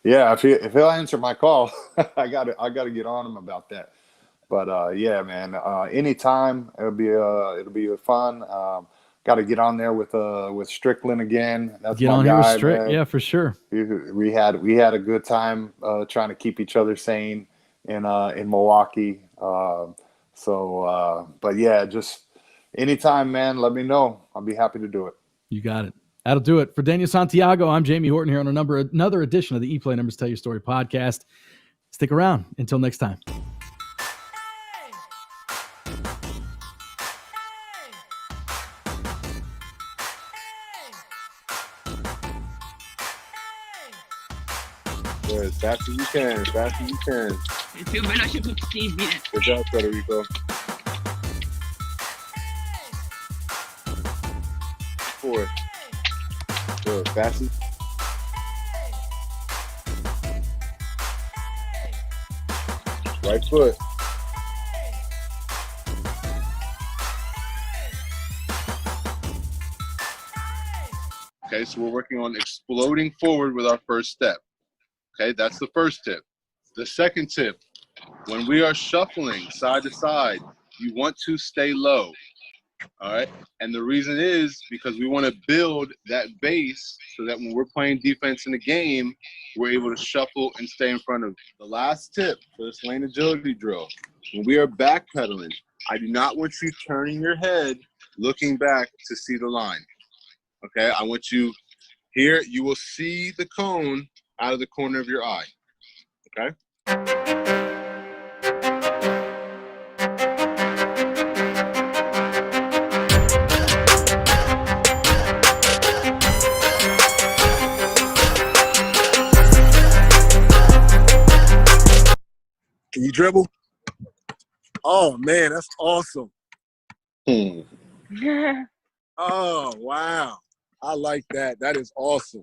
Yeah, if he'll answer my call, I got to get on him about that. But yeah, man, anytime it'll be fun. Got to get on there with Strickland again. That's get my on guy, here with Strick, man. Yeah, for sure. We had a good time trying to keep each other sane in Milwaukee. But yeah, just anytime, man. Let me know. I'll be happy to do it. You got it. That'll do it for Daniel Santiago. I'm Jamie Horton here on another edition of the ePlay Numbers Tell Your Story podcast. Stick around until next time. Good. As fast as you can. As fast as you can. Il più veloce possibile. Good job, Federico. Forward. Good. Fast as. Right foot. Okay, so we're working on exploding forward with our first step. Okay, that's the first tip. The second tip, when we are shuffling side to side, you want to stay low. All right, and the reason is because we want to build that base so that when we're playing defense in the game, we're able to shuffle and stay in front of. The last tip for this lane agility drill, when we are backpedaling, I do not want you turning your head, looking back to see the line. Okay, I want you here, you will see the cone out of the corner of your eye. Okay? Can you dribble? Oh man, that's awesome. Oh wow. I like that. That is awesome.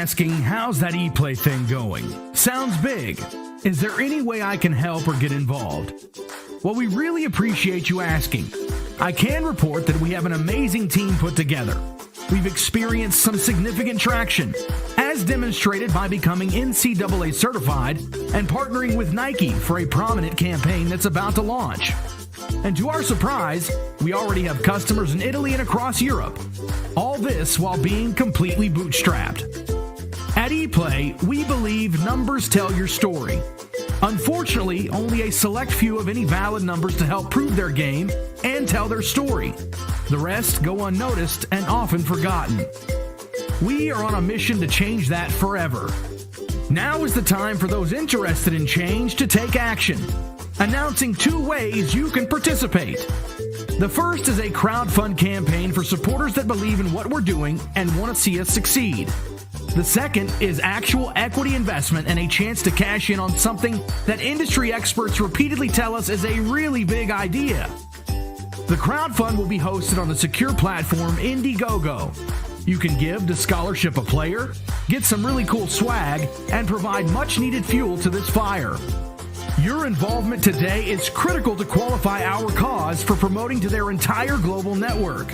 Asking, how's that EPLAY thing going? Sounds big. Is there any way I can help or get involved? Well, we really appreciate you asking. I can report that we have an amazing team put together. We've experienced some significant traction, as demonstrated by becoming NCAA certified and partnering with Nike for a prominent campaign that's about to launch. And to our surprise, we already have customers in Italy and across Europe. All this while being completely bootstrapped. At EPLAY, we believe numbers tell your story. Unfortunately, only a select few have any valid numbers to help prove their game and tell their story. The rest go unnoticed and often forgotten. We are on a mission to change that forever. Now is the time for those interested in change to take action. Announcing 2 ways you can participate. The first is a crowdfund campaign for supporters that believe in what we're doing and want to see us succeed. The second is actual equity investment and a chance to cash in on something that industry experts repeatedly tell us is a really big idea. The crowdfund will be hosted on the secure platform Indiegogo. You can give to scholarship a player, get some really cool swag, and provide much needed fuel to this fire. Your involvement today is critical to qualify our cause for promoting to their entire global network.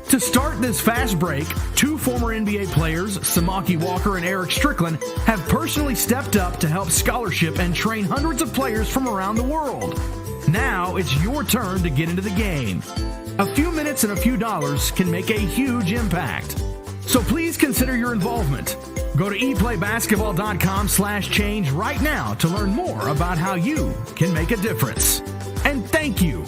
To start this fast break, 2 former NBA players, Samaki Walker and Eric Strickland, have personally stepped up to help scholarship and train hundreds of players from around the world. Now it's your turn to get into the game. A few minutes and a few dollars can make a huge impact. So please consider your involvement. Go to eplaybasketball.com/change right now to learn more about how you can make a difference. And thank you